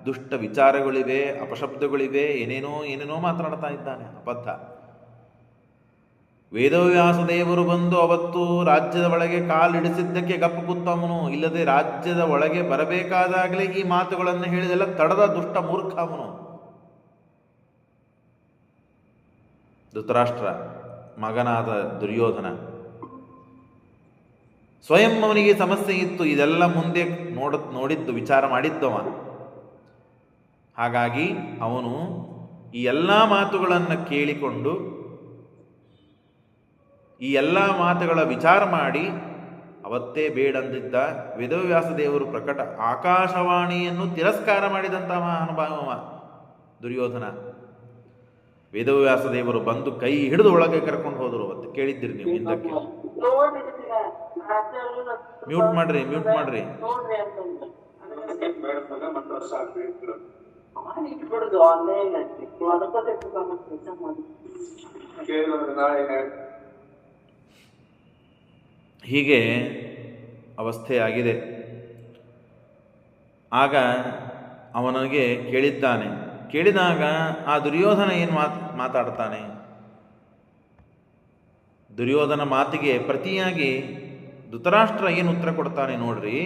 ದುಷ್ಟ ವಿಚಾರಗಳಿವೆ, ಅಪಶಬ್ದಗಳಿವೆ, ಏನೇನೋ ಮಾತನಾಡ್ತಾ ಇದ್ದಾನೆ, ಅಬದ್ಧ. ವೇದವ್ಯಾಸ ದೇವರು ಬಂದು ಅವತ್ತು ರಾಜ್ಯದ ಒಳಗೆ ಕಾಲಿಡಿಸಿದ್ದಕ್ಕೆ ಗಪ್ಪ ಕೂತವನು, ಇಲ್ಲದೆ ರಾಜ್ಯದ ಒಳಗೆ ಬರಬೇಕಾದಾಗಲೇ ಈ ಮಾತುಗಳನ್ನು ಹೇಳಿದೆಲ್ಲ ತಡದ ದುಷ್ಟ ಮೂರ್ಖ ಅವನು. ಧೃತರಾಷ್ಟ್ರ ಮಗನಾದ ದುರ್ಯೋಧನ ಸ್ವಯಂ ಅವನಿಗೆ ಸಮಸ್ಯೆ ಇತ್ತು, ಇದೆಲ್ಲ ಮುಂದೆ ನೋಡಿದ್ದು ವಿಚಾರ ಮಾಡಿದ್ದವ. ಹಾಗಾಗಿ ಅವನು ಈ ಎಲ್ಲ ಮಾತುಗಳನ್ನು ಕೇಳಿಕೊಂಡು ಈ ಎಲ್ಲ ಮಾತುಗಳ ವಿಚಾರ ಮಾಡಿ ಅವತ್ತೇ ಬೇಡಂದಿದ್ದ. ವೇದವ್ಯಾಸ ದೇವರು ಪ್ರಕಟ ಆಕಾಶವಾಣಿಯನ್ನು ತಿರಸ್ಕಾರ ಮಾಡಿದಂಥ ಮಹಾನುಭಾವ ದುರ್ಯೋಧನ. ವೇದವ್ಯಾಸ ದೇವರು ಬಂದು ಕೈ ಹಿಡಿದು ಒಳಗೆ ಕರ್ಕೊಂಡು ಹೋದರು. ಅವತ್ತು ಕೇಳಿದ್ದೀರಿ ನೀವು ಹಿಂದಕ್ಕೆ. ಮ್ಯೂಟ್ ಮಾಡ್ರಿ. ಹೀಗೆ ಅವಸ್ಥೆಯಾಗಿದೆ. ಆಗ ಅವನಿಗೆ ಕೇಳಿದ್ದಾನೆ. ಕೇಳಿದಾಗ ಆ ದುರ್ಯೋಧನ ಏನು ಮಾತಾಡ್ತಾನೆ? ದುರ್ಯೋಧನ ಮಾತಿಗೆ ಪ್ರತಿಯಾಗಿ ಧೃತರಾಷ್ಟ್ರ ಏನು ಉತ್ತರ ಕೊಡ್ತಾನೆ ನೋಡ್ರಿ.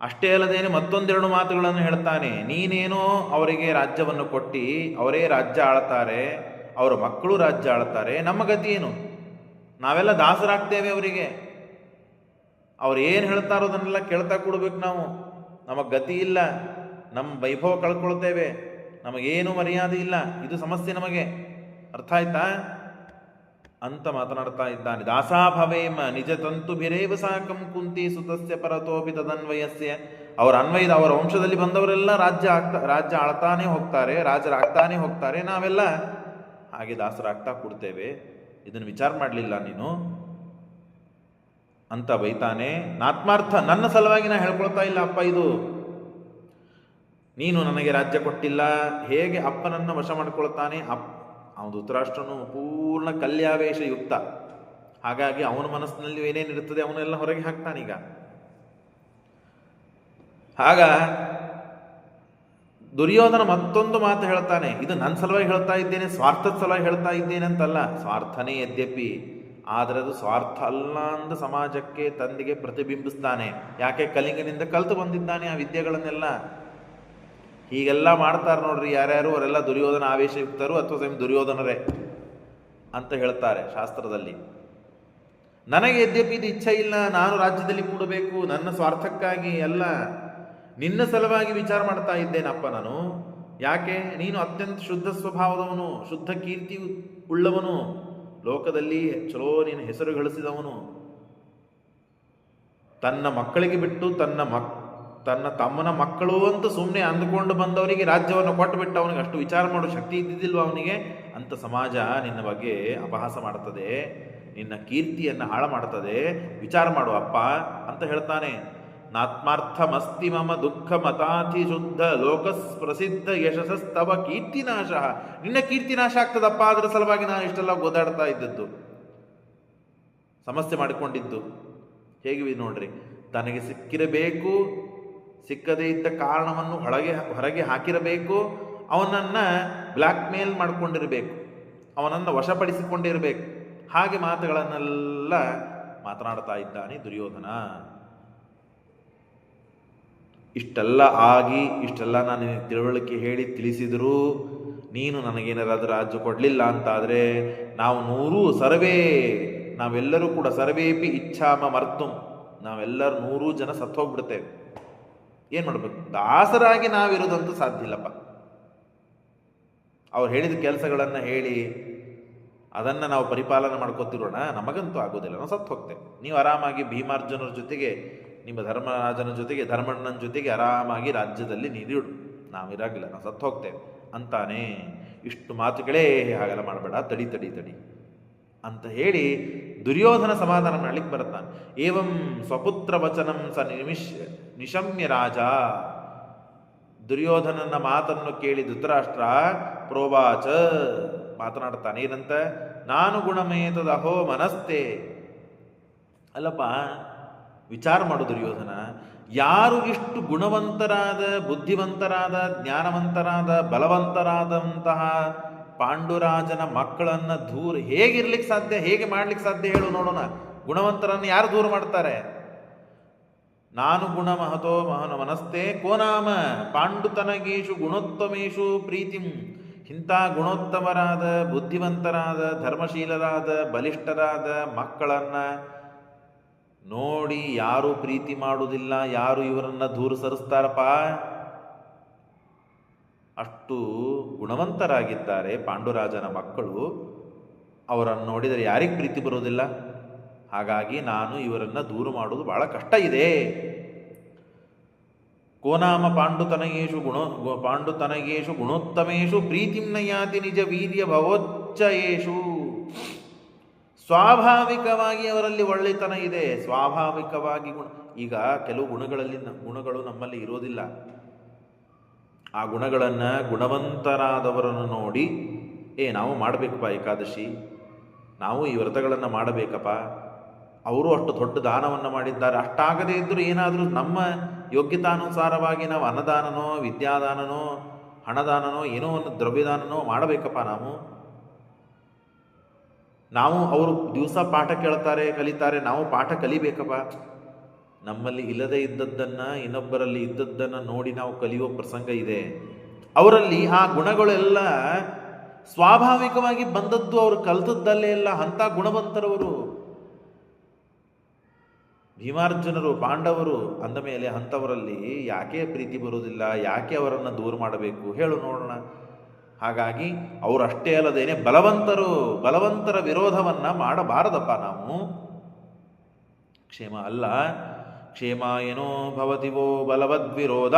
ಅಷ್ಟೇ ಅಲ್ಲದೇನೆ ಮತ್ತೊಂದೆರಡು ಮಾತುಗಳನ್ನು ಹೇಳ್ತಾನೆ. ನೀನೇನೋ ಅವರಿಗೆ ರಾಜ್ಯವನ್ನು ಕೊಟ್ಟು ಅವರೇ ರಾಜ್ಯ ಆಳ್ತಾರೆ, ಅವರ ಮಕ್ಕಳು ರಾಜ್ಯ ಆಳ್ತಾರೆ, ನಮ್ಮ ಗತಿ ಏನು? ನಾವೆಲ್ಲ ದಾಸರಾಗ್ತೇವೆ ಅವರಿಗೆ. ಅವ್ರು ಏನು ಹೇಳ್ತಾರೋ ಅದನ್ನೆಲ್ಲ ಕೇಳ್ತಾ ಕೊಡ್ಬೇಕು ನಾವು. ನಮಗೆ ಗತಿ ಇಲ್ಲ, ನಮ್ಮ ವೈಭವ ಕಳ್ಕೊಳ್ತೇವೆ, ನಮಗೇನು ಮರ್ಯಾದೆ ಇಲ್ಲ, ಇದು ಸಮಸ್ಯೆ ನಮಗೆ. ಅರ್ಥ ಆಯ್ತಾ ಅಂತ ಮಾತನಾಡ್ತಾ ಇದ್ದಾನೆ. ದಾಸಾಭವೇಮ ನಿಜ ತಂತು ಬಿರೇವ ಸಾಕಂ ಕುಂತಿ ಸುತಸ್ಯ ಪರತೋಪಿ ತದನ್ವಯಸ್ಯ. ಅವರ ಅನ್ವಯದ ಅವರ ವಂಶದಲ್ಲಿ ಬಂದವರೆಲ್ಲ ರಾಜ್ಯ ಆಳ್ತಾನೆ ಹೋಗ್ತಾರೆ, ರಾಜರಾಗ್ತಾನೆ ಹೋಗ್ತಾರೆ, ನಾವೆಲ್ಲ ಹಾಗೆ ದಾಸರಾಗ್ತಾ ಕೊಡ್ತೇವೆ. ಇದನ್ನು ವಿಚಾರ ಮಾಡಲಿಲ್ಲ ನೀನು ಅಂತ ಬೈತಾನೆ. ನಾತ್ಮಾರ್ಥ, ನನ್ನ ಸಲುವಾಗಿ ನಾ ಹೇಳ್ಕೊಳ್ತಾ ಇಲ್ಲ ಅಪ್ಪ. ಇದು ನೀನು ನನಗೆ ರಾಜ್ಯ ಕೊಟ್ಟಿಲ್ಲ. ಹೇಗೆ ಅಪ್ಪನನ್ನು ವಶ ಮಾಡಿಕೊಳ್ತಾನೆ? ಅವನು ಧೃತರಾಷ್ಟ್ರನು ಪೂರ್ಣ ಕಲ್ಯಾವೇಶ ಯುಕ್ತ. ಹಾಗಾಗಿ ಅವನ ಮನಸ್ಸಿನಲ್ಲಿ ಏನೇನಿರುತ್ತದೆ ಅವನ್ನೆಲ್ಲ ಹೊರಗೆ ಹಾಕ್ತಾನೀಗ. ಆಗ ದುರ್ಯೋಧನ ಮತ್ತೊಂದು ಮಾತು ಹೇಳ್ತಾನೆ. ಇದು ನನ್ನ ಸಲುವಾಗಿ ಹೇಳ್ತಾ ಇದ್ದೇನೆ, ಸ್ವಾರ್ಥದ ಸಲುವಾಗಿ ಹೇಳ್ತಾ ಇದ್ದೇನೆ ಅಂತಲ್ಲ. ಸ್ವಾರ್ಥನೇ ಯದ್ಯಪಿ, ಆದರೆ ಅದು ಸ್ವಾರ್ಥ ಅಲ್ಲ ಅಂದ ಸಮಾಜಕ್ಕೆ ತಂದೆಗೆ ಪ್ರತಿಬಿಂಬಿಸ್ತಾನೆ. ಯಾಕೆ? ಕಲಿಂಗನಿಂದ ಕಲಿತು ಬಂದಿದ್ದಾನೆ ಆ ವಿದ್ಯೆಗಳನ್ನೆಲ್ಲ. ಹೀಗೆಲ್ಲ ಮಾಡ್ತಾರೆ ನೋಡ್ರಿ ಯಾರ್ಯಾರು, ಅವರೆಲ್ಲ ದುರ್ಯೋಧನ ಆವೇಶಯುಕ್ತರು ಅಥವಾ ಸ್ವಯಂ ದುರ್ಯೋಧನರೇ ಅಂತ ಹೇಳ್ತಾರೆ ಶಾಸ್ತ್ರದಲ್ಲಿ. ನನಗೆ ಯದ್ಯಪಿ ಇದು ಇಚ್ಛೆ ಇಲ್ಲ, ನಾನು ರಾಜ್ಯದಲ್ಲಿ ಕೂಡಬೇಕು, ನನ್ನ ಸ್ವಾರ್ಥಕ್ಕಾಗಿ ಎಲ್ಲ ನಿನ್ನ ಸಲುವಾಗಿ ವಿಚಾರ ಮಾಡ್ತಾ ಇದ್ದೇನಪ್ಪ ನಾನು. ಯಾಕೆ? ನೀನು ಅತ್ಯಂತ ಶುದ್ಧ ಸ್ವಭಾವದವನು, ಶುದ್ಧ ಕೀರ್ತಿ ಉಳ್ಳವನು, ಲೋಕದಲ್ಲಿ ಚಲೋ ನೀನು ಹೆಸರು ಗಳಿಸಿದವನು. ತನ್ನ ಮಕ್ಕಳಿಗೆ ಬಿಟ್ಟು ತನ್ನ ತಮ್ಮನ ಮಕ್ಕಳು ಅಂತ ಸುಮ್ಮನೆ ಅಂದುಕೊಂಡು ಬಂದವರಿಗೆ ರಾಜ್ಯವನ್ನು ಕೊಟ್ಟು ಬಿಟ್ಟು ಅವನಿಗೆ ಅಷ್ಟು ವಿಚಾರ ಮಾಡೋ ಶಕ್ತಿ ಇದ್ದಿದ್ದಿಲ್ವ ಅವನಿಗೆ? ಅಂತ ಸಮಾಜ ನಿನ್ನ ಬಗ್ಗೆ ಅಪಹಾಸ ಮಾಡ್ತದೆ, ನಿನ್ನ ಕೀರ್ತಿಯನ್ನು ಹಾಳು ಮಾಡ್ತದೆ. ವಿಚಾರ ಮಾಡು ಅಪ್ಪ ಅಂತ ಹೇಳ್ತಾನೆ. ನಾತ್ಮಾರ್ಥಮಸ್ತಿ ಮಮ ದುಃಖ ಮತಾತಿ ಶುದ್ಧ ಲೋಕಸ್ ಪ್ರಸಿದ್ಧ ಯಶಸ್ಸಸ್ತವ ಕೀರ್ತಿನಾಶ. ನಿನ್ನ ಕೀರ್ತಿನಾಶ ಆಗ್ತದಪ್ಪ, ಅದರ ಸಲುವಾಗಿ ನಾನು ಇಷ್ಟೆಲ್ಲ ಓದಾಡ್ತಾ ಇದ್ದದ್ದು, ಸಮಸ್ಯೆ ಮಾಡಿಕೊಂಡಿದ್ದು. ಹೇಗಿವೆ ನೋಡ್ರಿ, ತನಗೆ ಸಿಕ್ಕಿರಬೇಕು, ಸಿಕ್ಕದೇ ಇದ್ದ ಕಾರಣವನ್ನು ಹೊರಗೆ ಹಾಕಿರಬೇಕು, ಅವನನ್ನು ಬ್ಲ್ಯಾಕ್ ಮೇಲ್ ಮಾಡಿಕೊಂಡಿರಬೇಕು, ಅವನನ್ನು ವಶಪಡಿಸಿಕೊಂಡಿರಬೇಕು. ಹಾಗೆ ಮಾತುಗಳನ್ನೆಲ್ಲ ಮಾತನಾಡ್ತಾ ಇದ್ದಾನೆ ದುರ್ಯೋಧನ. ಇಷ್ಟೆಲ್ಲ ಆಗಿ ಇಷ್ಟೆಲ್ಲ ನಾನು ತಿಳುವಳಿಕೆ ಹೇಳಿ ತಿಳಿಸಿದರೂ ನೀನು ನನಗೇನಾರಾದರೂ ರಾಜ್ಯ ಕೊಡಲಿಲ್ಲ ಅಂತಾದರೆ ನಾವೆಲ್ಲರೂ ಕೂಡ ಸರ್ವೇಪಿ ಇಚ್ಛಾಮ ಮರ್ತುಂ, ನಾವೆಲ್ಲರೂ 100 ಜನ ಸತ್ತು ಹೋಗ್ಬಿಡ್ತೇವೆ. ಏನು ಮಾಡಬೇಕು? ದಾಸರಾಗಿ ನಾವಿರೋದಂತೂ ಸಾಧ್ಯ ಇಲ್ಲಪ್ಪ. ಅವ್ರು ಹೇಳಿದ ಕೆಲಸಗಳನ್ನು ಹೇಳಿ ಅದನ್ನು ನಾವು ಪರಿಪಾಲನೆ ಮಾಡ್ಕೋತಿರೋಣ, ನಮಗಂತೂ ಆಗೋದಿಲ್ಲ, ನಾವು ಸತ್ತು ಹೋಗ್ತೇವೆ. ನೀವು ಆರಾಮಾಗಿ ಭೀಮಾರ್ಜುನರ ಜೊತೆಗೆ, ನಿಮ್ಮ ಧರ್ಮರಾಜನ ಜೊತೆಗೆ, ಧರ್ಮಣ್ಣನ ಜೊತೆಗೆ ಆರಾಮಾಗಿ ರಾಜ್ಯದಲ್ಲಿ ನೀಡಿಡು, ನಾವಿರಾಗಿಲ್ಲ, ನಾವು ಸತ್ತು ಹೋಗ್ತೇವೆ ಅಂತಾನೆ. ಇಷ್ಟು ಮಾತುಗಳೇ, ಹಾಗೆಲ್ಲ ಮಾಡಬೇಡ, ತಡಿ ತಡಿ ತಡಿ ಅಂತ ಹೇಳಿ ದುರ್ಯೋಧನ ಸಮಾಧಾನ ಮಾಡ್ಲಿಕ್ಕೆ ಬರುತ್ತಾನೆ. ಏವಂ ಸ್ವಪುತ್ರ ವಚನಂ ಸ ನಿಶಮ್ಯ ರಾಜ. ದುರ್ಯೋಧನನ ಮಾತನ್ನು ಕೇಳಿ ಧೃತರಾಷ್ಟ್ರ ಪ್ರೋವಾಚ ಮಾತನಾಡ್ತಾನೆ. ಏನಂತ? ನಾನು ಗುಣಮೇತದ ಅಹೋ ಮನಸ್ತೆ. ಅಲ್ಲಪ್ಪ, ವಿಚಾರ ಮಾಡು ದುರ್ಯೋಧನ, ಯಾರು ಇಷ್ಟು ಗುಣವಂತರಾದ, ಬುದ್ಧಿವಂತರಾದ, ಜ್ಞಾನವಂತರಾದ, ಬಲವಂತರಾದಂತಹ ಪಾಂಡುರಾಜನ ಮಕ್ಕಳನ್ನು ದೂರ ಹೇಗಿರ್ಲಿಕ್ಕೆ ಸಾಧ್ಯ, ಹೇಗೆ ಮಾಡ್ಲಿಕ್ಕೆ ಸಾಧ್ಯ ಹೇಳು ನೋಡೋಣ. ಗುಣವಂತರನ್ನು ಯಾರು ದೂರ ಮಾಡ್ತಾರೆ? ನಾನು ಗುಣ ಮಹತೋ ಮಹನ ಮನಸ್ತೆ ಕೋನಾಮ ಪಾಂಡುತನಗೇಶು ಗುಣೋತ್ತಮೇಶು ಪ್ರೀತಿಂ. ಇಂಥ ಗುಣೋತ್ತಮರಾದ, ಬುದ್ಧಿವಂತರಾದ, ಧರ್ಮಶೀಲರಾದ, ಬಲಿಷ್ಠರಾದ ಮಕ್ಕಳನ್ನು ನೋಡಿ ಯಾರು ಪ್ರೀತಿ ಮಾಡುವುದಿಲ್ಲ, ಯಾರು ಇವರನ್ನು ದೂರ ಸರಿಸ್ತಾರಪ್ಪ. ಅಷ್ಟು ಗುಣವಂತರಾಗಿದ್ದಾರೆ ಪಾಂಡುರಾಜನ ಮಕ್ಕಳು. ಅವರನ್ನು ನೋಡಿದರೆ ಯಾರಿಗೆ ಪ್ರೀತಿ ಬರೋದಿಲ್ಲ? ಹಾಗಾಗಿ ನಾನು ಇವರನ್ನು ದೂರ ಮಾಡುವುದು ಬಹಳ ಕಷ್ಟ ಇದೆ. ಕೋನಾಮ ಪಾಂಡುತನಗೇಶು ಗುಣೋತ್ತಮೇಶು ಪ್ರೀತಿಂ ನಯಾತಿ ನಿಜ ವೀರ್ಯ ಭವೋಚ್ಚಯೇಶು. ಸ್ವಾಭಾವಿಕವಾಗಿ ಅವರಲ್ಲಿ ಒಳ್ಳೆತನ ಇದೆ, ಸ್ವಾಭಾವಿಕವಾಗಿ ಈಗ ಕೆಲವು ಗುಣಗಳು ನಮ್ಮಲ್ಲಿ ಇರೋದಿಲ್ಲ. ಆ ಗುಣಗಳನ್ನು, ಗುಣವಂತರಾದವರನ್ನು ನೋಡಿ ನಾವು ಮಾಡಬೇಕಪ್ಪ ಏಕಾದಶಿ, ನಾವು ಈ ವ್ರತಗಳನ್ನು ಮಾಡಬೇಕಪ್ಪ, ಅವರು ಅಷ್ಟು ದೊಡ್ಡ ದಾನವನ್ನು ಮಾಡಿದ್ದಾರೆ, ಅಷ್ಟಾಗದೇ ಇದ್ದರೂ ಏನಾದರೂ ನಮ್ಮ ಯೋಗ್ಯತಾನುಸಾರವಾಗಿ ನಾವು ಅನ್ನದಾನನೋ, ವಿದ್ಯಾದಾನನೋ, ಹಣದಾನನೋ, ಏನೋ ಒಂದು ದ್ರವ್ಯದಾನನೋ ಮಾಡಬೇಕಪ್ಪ. ನಾವು ಅವರು ದಿವಸ ಪಾಠ ಕೇಳ್ತಾರೆ, ಕಲಿತಾರೆ, ನಾವು ಪಾಠ ಕಲಿಬೇಕಪ್ಪ. ನಮ್ಮಲ್ಲಿ ಇಲ್ಲದೇ ಇದ್ದದ್ದನ್ನು, ಇನ್ನೊಬ್ಬರಲ್ಲಿ ಇದ್ದದ್ದನ್ನು ನೋಡಿ ನಾವು ಕಲಿಯುವ ಪ್ರಸಂಗ ಇದೆ. ಅವರಲ್ಲಿ ಆ ಗುಣಗಳೆಲ್ಲ ಸ್ವಾಭಾವಿಕವಾಗಿ ಬಂದದ್ದು, ಅವರು ಕಲಿತದ್ದಲ್ಲೇ ಎಲ್ಲ. ಅಂಥ ಗುಣವಂತರವರು ಭೀಮಾರ್ಜುನರು, ಪಾಂಡವರು ಅಂದ ಮೇಲೆ ಅಂಥವರಲ್ಲಿ ಯಾಕೆ ಪ್ರೀತಿ ಬರುವುದಿಲ್ಲ? ಯಾಕೆ ಅವರನ್ನು ದೂರ ಮಾಡಬೇಕು ಹೇಳು ನೋಡೋಣ. ಹಾಗಾಗಿ ಅವರಷ್ಟೇ ಅಲ್ಲದೇನೆ ಬಲವಂತರ ವಿರೋಧವನ್ನು ಮಾಡಬಾರದಪ್ಪ ನಾವು. ಕ್ಷೇಮ ಅಲ್ಲ, ಕ್ಷೇಮಾಯನೋ ಭವತಿವೋ ಬಲವದ್ವಿರೋಧ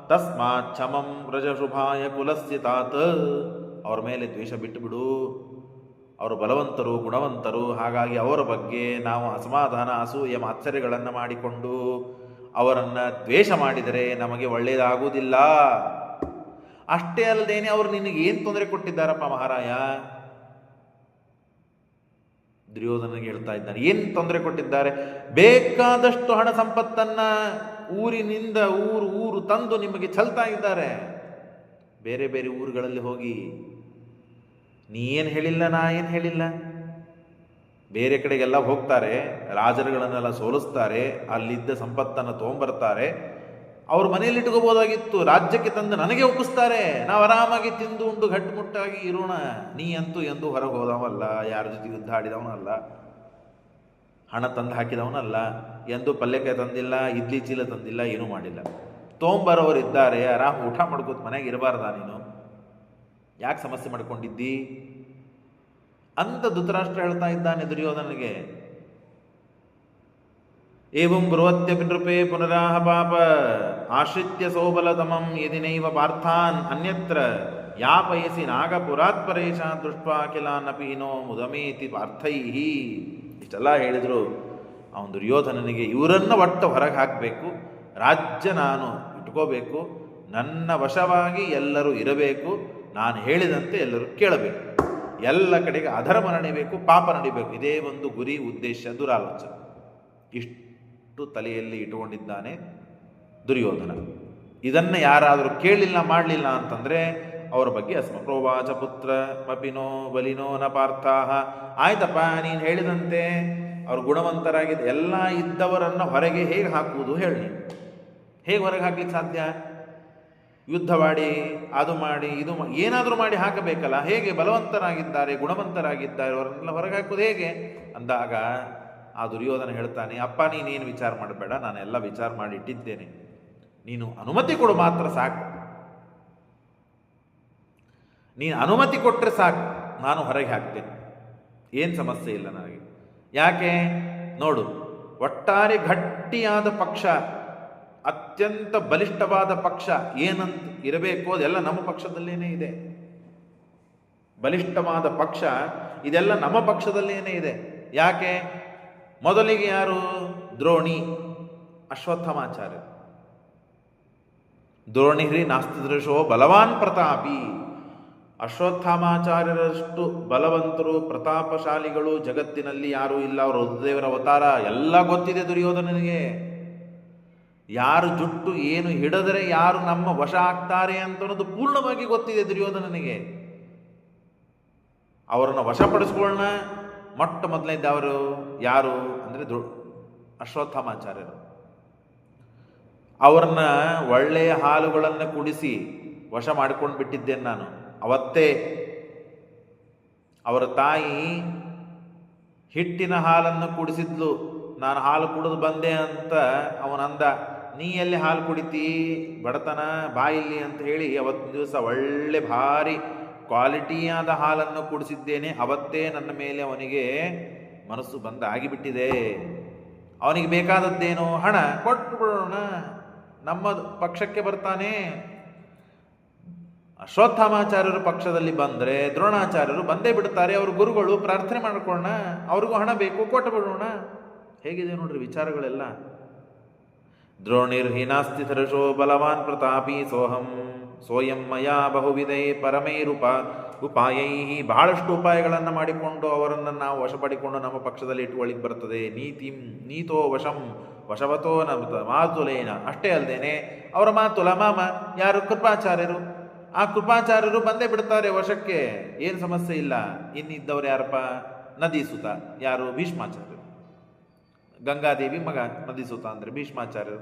ತಸ್ಮಾತ್ ಕ್ಷಮಂ ವ್ರಜಶುಭಾಯ ಕುಲಸ್ಯ ತಾತ. ಅವರ ಮೇಲೆ ದ್ವೇಷ ಬಿಟ್ಟುಬಿಡು, ಅವರು ಬಲವಂತರು, ಗುಣವಂತರು. ಹಾಗಾಗಿ ಅವರ ಬಗ್ಗೆ ನಾವು ಅಸಮಾಧಾನ, ಅಸೂಯೆ, ಮಾತ್ಸರ್ಯಗಳನ್ನು ಮಾಡಿಕೊಂಡು ಅವರನ್ನು ದ್ವೇಷ ಮಾಡಿದರೆ ನಮಗೆ ಒಳ್ಳೆಯದಾಗುವುದಿಲ್ಲ. ಅಷ್ಟೇ ಅಲ್ಲದೇನೆ ಅವರು ನಿನಗೆ ಏನು ತೊಂದರೆ ಕೊಟ್ಟಿದ್ದಾರಪ್ಪ ಮಹಾರಾಯ? ದುರ್ಯೋಧನಿಗೆ ಹೇಳ್ತಾ ಇದ್ದಾನೆ, ಏನು ತೊಂದರೆ ಕೊಟ್ಟಿದ್ದಾರೆ? ಬೇಕಾದಷ್ಟು ಹಣ ಸಂಪತ್ತನ್ನು ಊರಿನಿಂದ ಊರು ತಂದು ನಿಮಗೆ ಚೆಲ್ತಾ ಇದ್ದಾರೆ. ಬೇರೆ ಬೇರೆ ಊರುಗಳಲ್ಲಿ ಹೋಗಿ ನೀ ಏನು ಹೇಳಿಲ್ಲ, ನಾ ಏನು ಹೇಳಿಲ್ಲ, ಬೇರೆ ಕಡೆಗೆಲ್ಲ ಹೋಗ್ತಾರೆ, ರಾಜರುಗಳನ್ನೆಲ್ಲ ಸೋಲಿಸ್ತಾರೆ, ಅಲ್ಲಿದ್ದ ಸಂಪತ್ತನ್ನು ತೊಗೊಂಬರ್ತಾರೆ. ಅವ್ರ ಮನೆಯಲ್ಲಿ ಇಟ್ಕೋಬೋದಾಗಿತ್ತು, ರಾಜ್ಯಕ್ಕೆ ತಂದು ನನಗೆ ಒಪ್ಪಿಸ್ತಾರೆ. ನಾವು ಆರಾಮಾಗಿ ತಿಂದು ಉಂಡು ಗಟ್ಟುಮುಟ್ಟಾಗಿ ಇರೋಣ. ನೀ ಅಂತೂ ಎಂದೂ ಹೊರಗೆ ಹೋದವಲ್ಲ, ಯಾರ ಜೊತೆ ಯುದ್ಧ ಆಡಿದವನಲ್ಲ, ಹಣ ತಂದು ಹಾಕಿದವನಲ್ಲ, ಎಂದೂ ಪಲ್ಯಕಾಯಿ ತಂದಿಲ್ಲ, ಇಡ್ಲಿ ಚೀಲ ತಂದಿಲ್ಲ, ಏನೂ ಮಾಡಿಲ್ಲ. ತೊಗೊಂಬರೋರು ಇದ್ದಾರೆ, ಆರಾಮ್ ಊಟ ಮಾಡ್ಕೋತ ಮನೆಗೆ ಇರಬಾರ್ದ ನೀನು? ಯಾಕೆ ಸಮಸ್ಯೆ ಮಾಡ್ಕೊಂಡಿದ್ದಿ ಅಂತ ಧೃತರಾಷ್ಟ್ರ ಹೇಳ್ತಾ ಇದ್ದಾನೆ ದುರ್ಯೋಧನಿಗೆ. ಏವಂ ಬ್ರುವತ್ಯಪಿ ನೃಪೇ ಪುನರಾಹ ಪಾಪ ಆಶ್ರಿತ್ಯ ಸೋಬಲತಮಂ ಯದಿನೈವ ಪಾರ್ಥಾನ್ ಅನ್ಯತ್ರ ಯಾಪಯಸಿ ನಾಗಪುರಾತ್ ಪರೇಶ ದೃಷ್ಟ್ವಾ ಕಿಲಾನಪಿ ಹಿನೋ ಮುದಮೇತಿ ಪಾರ್ಥೈಹಿ. ಇಷ್ಟೆಲ್ಲ ಹೇಳಿದ್ರು ಅವನು ದುರ್ಯೋಧನನಿಗೆ, ಇವರನ್ನು ಒಟ್ಟು ಹೊರಗೆ ಹಾಕಬೇಕು, ರಾಜ್ಯ ನಾನು ಇಟ್ಕೋಬೇಕು, ನನ್ನ ವಶವಾಗಿ ಎಲ್ಲರೂ ಇರಬೇಕು, ನಾನು ಹೇಳಿದಂತೆ ಎಲ್ಲರೂ ಕೇಳಬೇಕು, ಎಲ್ಲ ಕಡೆಗೆ ಅಧರ್ಮ ನಡಿಬೇಕು, ಪಾಪ ನಡಿಬೇಕು. ಇದೇ ಒಂದು ಗುರಿ, ಉದ್ದೇಶ, ದುರಾಲೋಚನೆ. ಇಷ್ಟು ತಲೆಯಲ್ಲಿ ಇಟ್ಟುಕೊಂಡಿದ್ದಾನೆ ದುರ್ಯೋಧನ. ಇದನ್ನು ಯಾರಾದರೂ ಕೇಳಲಿಲ್ಲ, ಮಾಡಲಿಲ್ಲ ಅಂತಂದರೆ ಅವರ ಬಗ್ಗೆ ಅಸ್ಮಪ್ರೋವಾಚ ಪುತ್ರ ಮಪಿನೋ ಬಲಿನೋ ನ ಪಾರ್ಥಾಹ. ಆಯ್ತಪ್ಪ, ನೀನು ಹೇಳಿದಂತೆ ಅವರು ಗುಣವಂತರಾಗಿದೆ, ಎಲ್ಲ ಇದ್ದವರನ್ನು ಹೊರಗೆ ಹೇಗೆ ಹಾಕುವುದು ಹೇಳಿ? ಹೇಗೆ ಹೊರಗೆ ಹಾಕ್ಲಿಕ್ಕೆ ಸಾಧ್ಯ? ಯುದ್ಧ ಮಾಡಿ, ಅದು ಮಾಡಿ, ಇದು ಏನಾದರೂ ಮಾಡಿ ಹಾಕಬೇಕಲ್ಲ. ಹೇಗೆ? ಬಲವಂತರಾಗಿದ್ದಾರೆ, ಗುಣವಂತರಾಗಿದ್ದಾರೆ, ಅವರನ್ನೆಲ್ಲ ಹೊರಗೆ ಹಾಕೋದು ಹೇಗೆ ಅಂದಾಗ ಆ ದುರ್ಯೋಧನ ಹೇಳ್ತಾನೆ, ಅಪ್ಪ ನೀನೇನು ವಿಚಾರ ಮಾಡಬೇಡ, ನಾನೆಲ್ಲ ವಿಚಾರ ಮಾಡಿ ಇಟ್ಟಿದ್ದೇನೆ, ನೀನು ಅನುಮತಿ ಕೊಡು ಮಾತ್ರ ಸಾಕು, ನೀನು ಅನುಮತಿ ಕೊಟ್ಟರೆ ಸಾಕು, ನಾನು ಹೊರಗೆ ಹಾಕ್ತೇನೆ, ಏನು ಸಮಸ್ಯೆ ಇಲ್ಲ ನನಗೆ. ಯಾಕೆ ನೋಡು, ಒಟ್ಟಾರೆ ಗಟ್ಟಿಯಾದ ಪಕ್ಷ, ಅತ್ಯಂತ ಬಲಿಷ್ಠವಾದ ಪಕ್ಷ ಏನಂತ ಇರಬೇಕು ಅದೆಲ್ಲ ನಮ್ಮ ಪಕ್ಷದಲ್ಲೇನೇ ಇದೆ. ಬಲಿಷ್ಠವಾದ ಪಕ್ಷ ಇದೆಲ್ಲ ನಮ್ಮ ಪಕ್ಷದಲ್ಲೇನೇ ಇದೆ. ಯಾಕೆ? ಮೊದಲಿಗೆ ಯಾರು? ದ್ರೋಣಿ, ಅಶ್ವತ್ಥಾಮಾಚಾರ್ಯ. ದ್ರೋಣಿಹ್ರಿ ನಾಸ್ತಿದೃಶೋ ಬಲವಾನ್ ಪ್ರತಾಪಿ. ಅಶ್ವತ್ಥಾಮಾಚಾರ್ಯರಷ್ಟು ಬಲವಂತರು ಪ್ರತಾಪಶಾಲಿಗಳು ಜಗತ್ತಿನಲ್ಲಿ ಯಾರೂ ಇಲ್ಲ. ಅವರು ರುದ್ರದೇವರ ಅವತಾರ ಎಲ್ಲ ಗೊತ್ತಿದೆ ದುರ್ಯೋಧನನಿಗೆ. ಯಾರು ಜುಟ್ಟು ಏನು ಹಿಡಿದರೆ ಯಾರು ನಮ್ಮ ವಶ ಆಗ್ತಾರೆ ಅಂತ ಅನ್ನೋದು ಪೂರ್ಣವಾಗಿ ಗೊತ್ತಿದೆ ದುರ್ಯೋಧನನಿಗೆ. ಅವರನ್ನು ವಶಪಡಿಸ್ಕೊಳ್ಳೋಣ. ಮೊಟ್ಟ ಮೊದಲನೇದವರು ಯಾರು ಅಂದರೆ ಅಶ್ವತ್ಥಾಮಾಚಾರ್ಯರು. ಅವ್ರನ್ನ ಒಳ್ಳೆಯ ಹಾಲುಗಳನ್ನು ಕುಡಿಸಿ ವಶ ಮಾಡಿಕೊಂಡು ಬಿಟ್ಟಿದ್ದೇನೆ ನಾನು. ಅವತ್ತೇ ಅವರ ತಾಯಿ ಹಿಟ್ಟಿನ ಹಾಲನ್ನು ಕುಡಿಸಿದ್ಲು. ನಾನು ಹಾಲು ಕುಡಿದು ಬಂದೆ ಅಂತ ಅವನಂದ. ನೀ ಎಲ್ಲಿ ಹಾಲು ಕುಡಿತೀ, ಬಡತನ, ಬಾಯಿಲ್ಲಿ ಅಂತ ಹೇಳಿ ಅವತ್ತಿನ ದಿವಸ ಒಳ್ಳೆ ಭಾರಿ ಕ್ವಾಲಿಟಿಯಾದ ಹಾಲನ್ನು ಕುಡಿಸಿದ್ದೇನೆ. ಅವತ್ತೇ ನನ್ನ ಮೇಲೆ ಅವನಿಗೆ ಮನಸ್ಸು ಬಂದ ಆಗಿಬಿಟ್ಟಿದೆ. ಅವನಿಗೆ ಬೇಕಾದದ್ದೇನು? ಹಣ ಕೊಟ್ಟು ಬಿಡೋಣ, ನಮ್ಮ ಪಕ್ಷಕ್ಕೆ ಬರ್ತಾನೆ. ಅಶ್ವತ್ಥಾಮಾಚಾರ್ಯರ ಪಕ್ಷದಲ್ಲಿ ಬಂದರೆ ದ್ರೋಣಾಚಾರ್ಯರು ಬಂದೇ ಬಿಡ್ತಾರೆ. ಅವರು ಗುರುಗಳು, ಪ್ರಾರ್ಥನೆ ಮಾಡ್ಕೊಳ್ಳೋಣ, ಅವ್ರಿಗೂ ಹಣ ಬೇಕು, ಕೊಟ್ಟು ಬಿಡೋಣ. ಹೇಗಿದೆ ನೋಡ್ರಿ ವಿಚಾರಗಳೆಲ್ಲ. ದ್ರೋಣಿರ್ ಹೀನಾಸ್ತಿ ಸರಸೋ ಬಲವಾನ್ ಪ್ರತಾಪಿ ಸೋಹಂ ಸೋಯಂ ಮಯಾ ಬಹುವಿಧೈ ಪರಮೈರುಪ ಉಪಾಯೈ. ಬಹಳಷ್ಟು ಉಪಾಯಗಳನ್ನು ಮಾಡಿಕೊಂಡು ಅವರನ್ನು ನಾವು ವಶಪಡಿಕೊಂಡು ನಮ್ಮ ಪಕ್ಷದಲ್ಲಿ ಇಟ್ಟುಕೊಳ್ಳಿಕ್ಕೆ ಬರ್ತದೆ. ನೀತೋ ವಶಂ ವಶವತೋ ಮಾತುಲೇನ. ಅಷ್ಟೇ ಅಲ್ಲದೇನೆ ಅವರ ಮಾತುಲ ಮಾಮ ಯಾರು? ಕೃಪಾಚಾರ್ಯರು. ಆ ಕೃಪಾಚಾರ್ಯರು ಬಂದೇ ಬಿಡ್ತಾರೆ ವಶಕ್ಕೆ, ಏನು ಸಮಸ್ಯೆ ಇಲ್ಲ. ಇನ್ನಿದ್ದವರು ಯಾರಪ್ಪ? ನದೀಸುತ. ಯಾರು? ಭೀಷ್ಮಾಚಾರ್ಯರು. ಗಂಗಾದೇವಿ ಮಗ ನದೀಸುತ ಅಂದರೆ ಭೀಷ್ಮಾಚಾರ್ಯರು.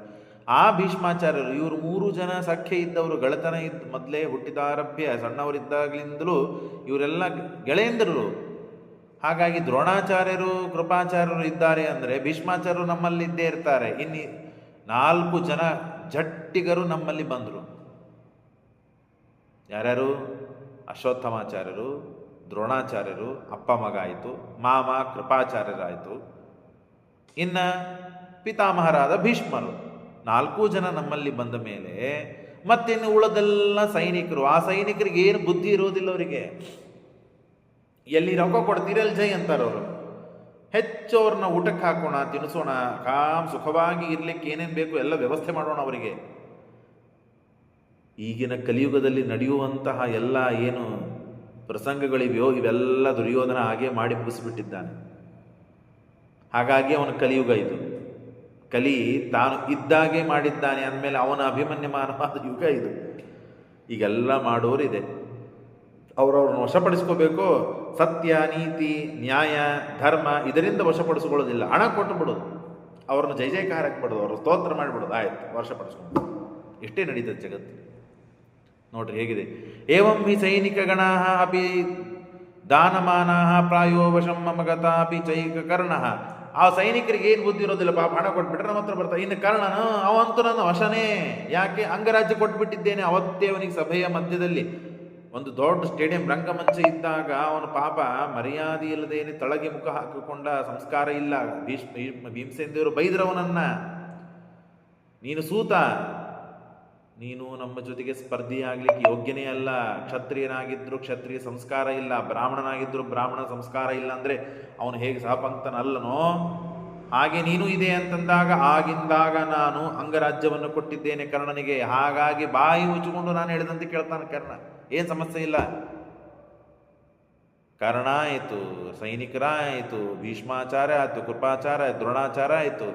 ಆ ಭೀಷ್ಮಾಚಾರ್ಯರು ಇವರು 3 ಜನ ಸಖ್ಯ ಇದ್ದವರು. ಗೆಳೆತನ ಮೊದಲೇ ಹುಟ್ಟಿದಾರಭ್ಯ ಸಣ್ಣವರಿದ್ದಾಗಲಿಂದಲೂ ಇವರೆಲ್ಲ ಗೆಳೆಯಂದಿರು. ಹಾಗಾಗಿ ದ್ರೋಣಾಚಾರ್ಯರು ಕೃಪಾಚಾರ್ಯರು ಇದ್ದಾರೆ ಅಂದರೆ ಭೀಷ್ಮಾಚಾರ್ಯರು ನಮ್ಮಲ್ಲಿ ಇದ್ದೇ ಇರ್ತಾರೆ. ಇನ್ನು 4 ಜನ ಜಟ್ಟಿಗರು ನಮ್ಮಲ್ಲಿ ಬಂದರು. ಯಾರ್ಯಾರು? ಅಶ್ವತ್ಥಾಮಾಚಾರ್ಯರು, ದ್ರೋಣಾಚಾರ್ಯರು, ಅಪ್ಪ ಮಗ ಆಯಿತು, ಮಾಮ ಕೃಪಾಚಾರ್ಯರಾಯಿತು, ಇನ್ನು ಪಿತಾಮಹರಾದ ಭೀಷ್ಮರು. 4 ಜನ ನಮ್ಮಲ್ಲಿ ಬಂದ ಮೇಲೆ ಮತ್ತಿನ್ನು ಉಳದೆಲ್ಲ ಸೈನಿಕರು. ಆ ಸೈನಿಕರಿಗೆ ಏನು ಬುದ್ಧಿ ಇರೋದಿಲ್ಲ. ಅವರಿಗೆ ಎಲ್ಲಿ ರೊಕ್ಕ ಕೊಡ್ತೀರಲ್ಲ ಜೈ ಅಂತಾರವರು. ಹೆಚ್ಚು ಅವ್ರನ್ನ ಊಟಕ್ಕೆ ಹಾಕೋಣ, ತಿನ್ನಿಸೋಣ, ಸುಖವಾಗಿ ಇರ್ಲಿಕ್ಕೆ ಏನೇನು ಬೇಕು ಎಲ್ಲ ವ್ಯವಸ್ಥೆ ಮಾಡೋಣ ಅವರಿಗೆ. ಈಗಿನ ಕಲಿಯುಗದಲ್ಲಿ ನಡೆಯುವಂತಹ ಎಲ್ಲ ಏನು ಪ್ರಸಂಗಗಳಿವೆಯೋ ಇವೆಲ್ಲ ದುರ್ಯೋಧನ ಹಾಗೆ ಮಾಡಿ ಮುಗಿಸಿಬಿಟ್ಟಿದ್ದಾನೆ. ಹಾಗಾಗಿ ಅವನ ಕಲಿಯುಗ ಇದು. ಕಲಿ ತಾನು ಇದ್ದಾಗೆ ಮಾಡಿದ್ದಾನೆ ಅಂದಮೇಲೆ ಅವನ ಅಭಿಮನ್ಯಮಾನವಾದ ಯುಗ ಇದು. ಈಗೆಲ್ಲ ಮಾಡೋರಿದೆ. ಅವರವ್ರನ್ನ ವಶಪಡಿಸ್ಕೋಬೇಕು. ಸತ್ಯ, ನೀತಿ, ನ್ಯಾಯ, ಧರ್ಮ ಇದರಿಂದ ವಶಪಡಿಸ್ಕೊಳ್ಳೋದಿಲ್ಲ. ಹಣ ಕೊಟ್ಟು ಬಿಡೋದು, ಅವ್ರನ್ನ ಜಯ ಜಯಕಾರಕ್ಕೆ ಬಿಡೋದು, ಅವ್ರ ಸ್ತೋತ್ರ ಮಾಡಿಬಿಡೋದು, ಆಯ್ತು ವಶಪಡಿಸ್ಕೊಂಡು. ಇಷ್ಟೇ ನಡೀತದೆ ಜಗತ್ತು. ನೋಡ್ರಿ ಹೇಗಿದೆ. ಏವಂ ಹಿ ಸೈನಿಕಗಣ ಅಪಿ ದಾನಮಾನ ಪ್ರಾಯೋ ವಶಂ ಮಮಗತ ಅಪಿ ಚೈಕ ಕರ್ಣ. ಆ ಸೈನಿಕರಿಗೆ ಏನು ಬುದ್ಧಿ ಇರೋದಿಲ್ಲ. ಪಾಪ ಹಣ ಕೊಟ್ಬಿಟ್ರೆ ನಮ್ಮ ಹತ್ರ ಬರ್ತಾರೆ. ಇನ್ನು ಕರ್ಣನು ಅವಂತೂ ನನ್ನ ವಶನೇ. ಯಾಕೆ? ಅಂಗರಾಜ್ಯ ಕೊಟ್ಬಿಟ್ಟಿದ್ದೇನೆ. ಅವತ್ತೇ ಅವನಿಗೆ ಸಭೆಯ ಮಧ್ಯದಲ್ಲಿ ಒಂದು ದೊಡ್ಡ ಸ್ಟೇಡಿಯಂ ರಂಗಮಂಚ ಇದ್ದಾಗ ಅವನು ಪಾಪ ಮರ್ಯಾದೆ ಇಲ್ಲದೇನೆ ತಳಗೆ ಮುಖ ಹಾಕಿಕೊಂಡ, ಸಂಸ್ಕಾರ ಇಲ್ಲ. ಭೀಮಸೇನ ದೇವರು ಬೈದ್ರವನನ್ನ, ನೀನು ಸೂತ, ನೀನು ನಮ್ಮ ಜೊತೆಗೆ ಸ್ಪರ್ಧಿಯಾಗಲಿಕ್ಕೆ ಯೋಗ್ಯನೇ ಅಲ್ಲ. ಕ್ಷತ್ರಿಯನಾಗಿದ್ದರೂ ಕ್ಷತ್ರಿಯ ಸಂಸ್ಕಾರ ಇಲ್ಲ, ಬ್ರಾಹ್ಮಣನಾಗಿದ್ದರೂ ಬ್ರಾಹ್ಮಣ ಸಂಸ್ಕಾರ ಇಲ್ಲ ಅಂದರೆ ಅವನು ಹೇಗೆ ಸಹಪಂಕ್ತನಲ್ಲನೋ ಹಾಗೆ ನೀನು ಇದೆ ಅಂತಂದಾಗ, ಆಗಿಂದಾಗ ನಾನು ಅಂಗರಾಜ್ಯವನ್ನು ಕೊಟ್ಟಿದ್ದೇನೆ ಕರ್ಣನಿಗೆ. ಹಾಗಾಗಿ ಬಾಯಿ ಮುಚ್ಚಿಕೊಂಡು ನಾನು ಹೇಳಿದಂತೆ ಕೇಳ್ತಾನೆ ಕರ್ಣ. ಏನು ಸಮಸ್ಯೆ ಇಲ್ಲ. ಕರ್ಣ ಆಯಿತು, ಸೈನಿಕರಾಯಿತು, ಭೀಷ್ಮಾಚಾರ್ಯ ಆಯಿತು, ಕೃಪಾಚಾರ್ಯ, ದ್ರೋಣಾಚಾರ್ಯ ಆಯಿತು,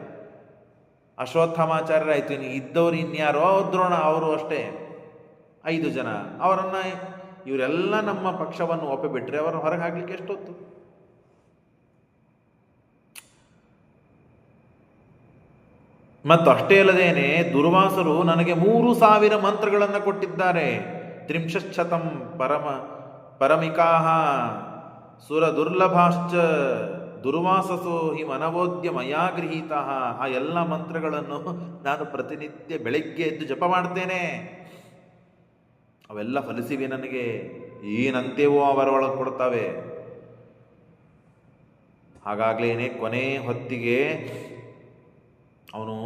ಅಶ್ವತ್ಥಾಮಾಚಾರ್ಯರಾಯಿತು. ಇನ್ನು ಇದ್ದವರು ಇನ್ಯಾರೋ ದ್ರೋಣ, ಅವರು ಅಷ್ಟೇ 5 ಜನ. ಅವರನ್ನು ಇವರೆಲ್ಲ ನಮ್ಮ ಪಕ್ಷವನ್ನು ಒಪ್ಪಿಬಿಟ್ರೆ ಅವರನ್ನು ಹೊರಗೆ ಹಾಕ್ಲಿಕ್ಕೆ ಎಷ್ಟೊತ್ತು? ಮತ್ತು ಅಷ್ಟೇ ಅಲ್ಲದೇನೆ ದುರ್ವಾಸರು ನನಗೆ 3000 ಮಂತ್ರಗಳನ್ನು ಕೊಟ್ಟಿದ್ದಾರೆ. 30 ಪರಮಿಕಾಹ ಸುರ ದುರ್ಲಭಾಶ್ಚ ದುರ್ವಾಸಸೋ ಹಿ ಮನವೋದ್ಯ ಮಯಾ ಗೃಹೀತ. ಆ ಎಲ್ಲ ಮಂತ್ರಗಳನ್ನು ನಾನು ಪ್ರತಿನಿತ್ಯ ಬೆಳಗ್ಗೆ ಎದ್ದು ಜಪ ಮಾಡ್ತೇನೆ, ಅವೆಲ್ಲ ಫಲಿಸಿವೆ, ನನಗೆ ಏನಂತೇವೋ ಅವರ ಒಳಗೆ ಕೊಡ್ತವೆ. ಹಾಗಾಗ್ಲೇನೆ ಕೊನೆ ಹೊತ್ತಿಗೆ ಅವನು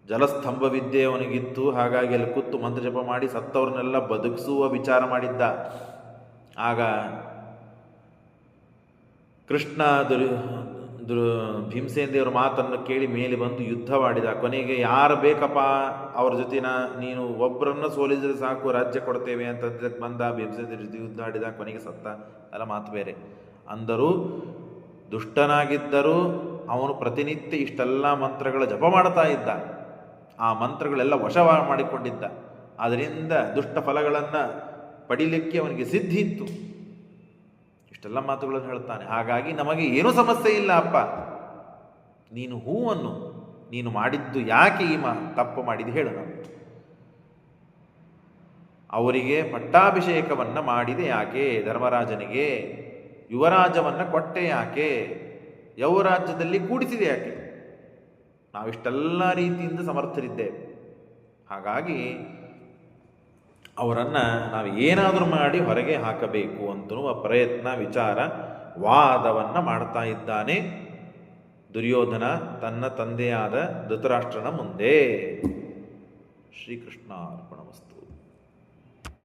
ಜಲಸ್ತಂಭ ವಿದ್ಯೆ ಅವನಿಗಿತ್ತು. ಹಾಗಾಗಿ ಅಲ್ಲಿ ಕೂತು ಮಂತ್ರ ಜಪ ಮಾಡಿ ಸತ್ತವ್ರನ್ನೆಲ್ಲ ಬದುಕಿಸುವ ವಿಚಾರ ಮಾಡಿದ್ದ. ಆಗ ಕೃಷ್ಣ ಭೀಮಸೇನ ದೇವರ ಮಾತನ್ನು ಕೇಳಿ ಮೇಲೆ ಬಂದು ಯುದ್ಧ ಮಾಡಿದ. ಕೊನೆಗೆ ಯಾರು ಬೇಕಪ್ಪ ಅವ್ರ ಜೊತೆನ, ನೀನು ಒಬ್ಬರನ್ನ ಸೋಲಿಸಿದ್ರೆ ಸಾಕು ರಾಜ್ಯ ಕೊಡ್ತೇವೆ ಅಂತ ಬಂದ. ಭೀಮಸೇನ ದೇವ್ರ ಜೊತೆ ಯುದ್ಧ ಆಡಿದ, ಕೊನೆಗೆ ಸತ್ತ. ಅಲ್ಲ ಮಾತು ಬೇರೆ. ಅಂದರೂ ದುಷ್ಟನಾಗಿದ್ದರೂ ಅವನು ಪ್ರತಿನಿತ್ಯ ಇಷ್ಟೆಲ್ಲ ಮಂತ್ರಗಳ ಜಪ ಮಾಡ್ತಾ ಇದ್ದ. ಆ ಮಂತ್ರಗಳೆಲ್ಲ ವಶ ಮಾಡಿಕೊಂಡಿದ್ದ. ಅದರಿಂದ ದುಷ್ಟ ಫಲಗಳನ್ನು ಪಡಿಲಿಕ್ಕೆ ಅವನಿಗೆ ಸಿದ್ಧಿ ಇತ್ತು. ಇಷ್ಟೆಲ್ಲ ಮಾತುಗಳನ್ನು ಹೇಳ್ತಾನೆ. ಹಾಗಾಗಿ ನಮಗೆ ಏನೂ ಸಮಸ್ಯೆ ಇಲ್ಲ ಅಪ್ಪ, ನೀನು ಹೂವನ್ನು ನೀನು ಮಾಡಿದ್ದು ಯಾಕೆ ಈ ತಪ್ಪು ಮಾಡಿದ್ದು ಹೇಳು. ನಾನು ಅವರಿಗೆ ಪಟ್ಟಾಭಿಷೇಕವನ್ನು ಮಾಡಿದೆ ಯಾಕೆ, ಧರ್ಮರಾಜನಿಗೆ ಯುವರಾಜವನ್ನು ಕೊಟ್ಟೆ ಯಾಕೆ, ಯೌವರಾಜ್ಯದಲ್ಲಿ ಕೂಡಿಸಿದೆ ಯಾಕೆ, ನಾವಿಷ್ಟೆಲ್ಲ ರೀತಿಯಿಂದ ಸಮರ್ಥರಿದ್ದೇವೆ. ಹಾಗಾಗಿ ಅವರನ್ನು ನಾವು ಏನಾದರೂ ಮಾಡಿ ಹೊರಗೆ ಹಾಕಬೇಕು ಅಂತನ್ನುವ ಪ್ರಯತ್ನ, ವಿಚಾರ, ವಾದವನ್ನು ಮಾಡ್ತಾ ಇದ್ದಾನೆ ದುರ್ಯೋಧನ ತನ್ನ ತಂದೆಯಾದ ಧೃತರಾಷ್ಟ್ರನ ಮುಂದೆ. ಶ್ರೀಕೃಷ್ಣಾರ್ಪಣಮಸ್ತು.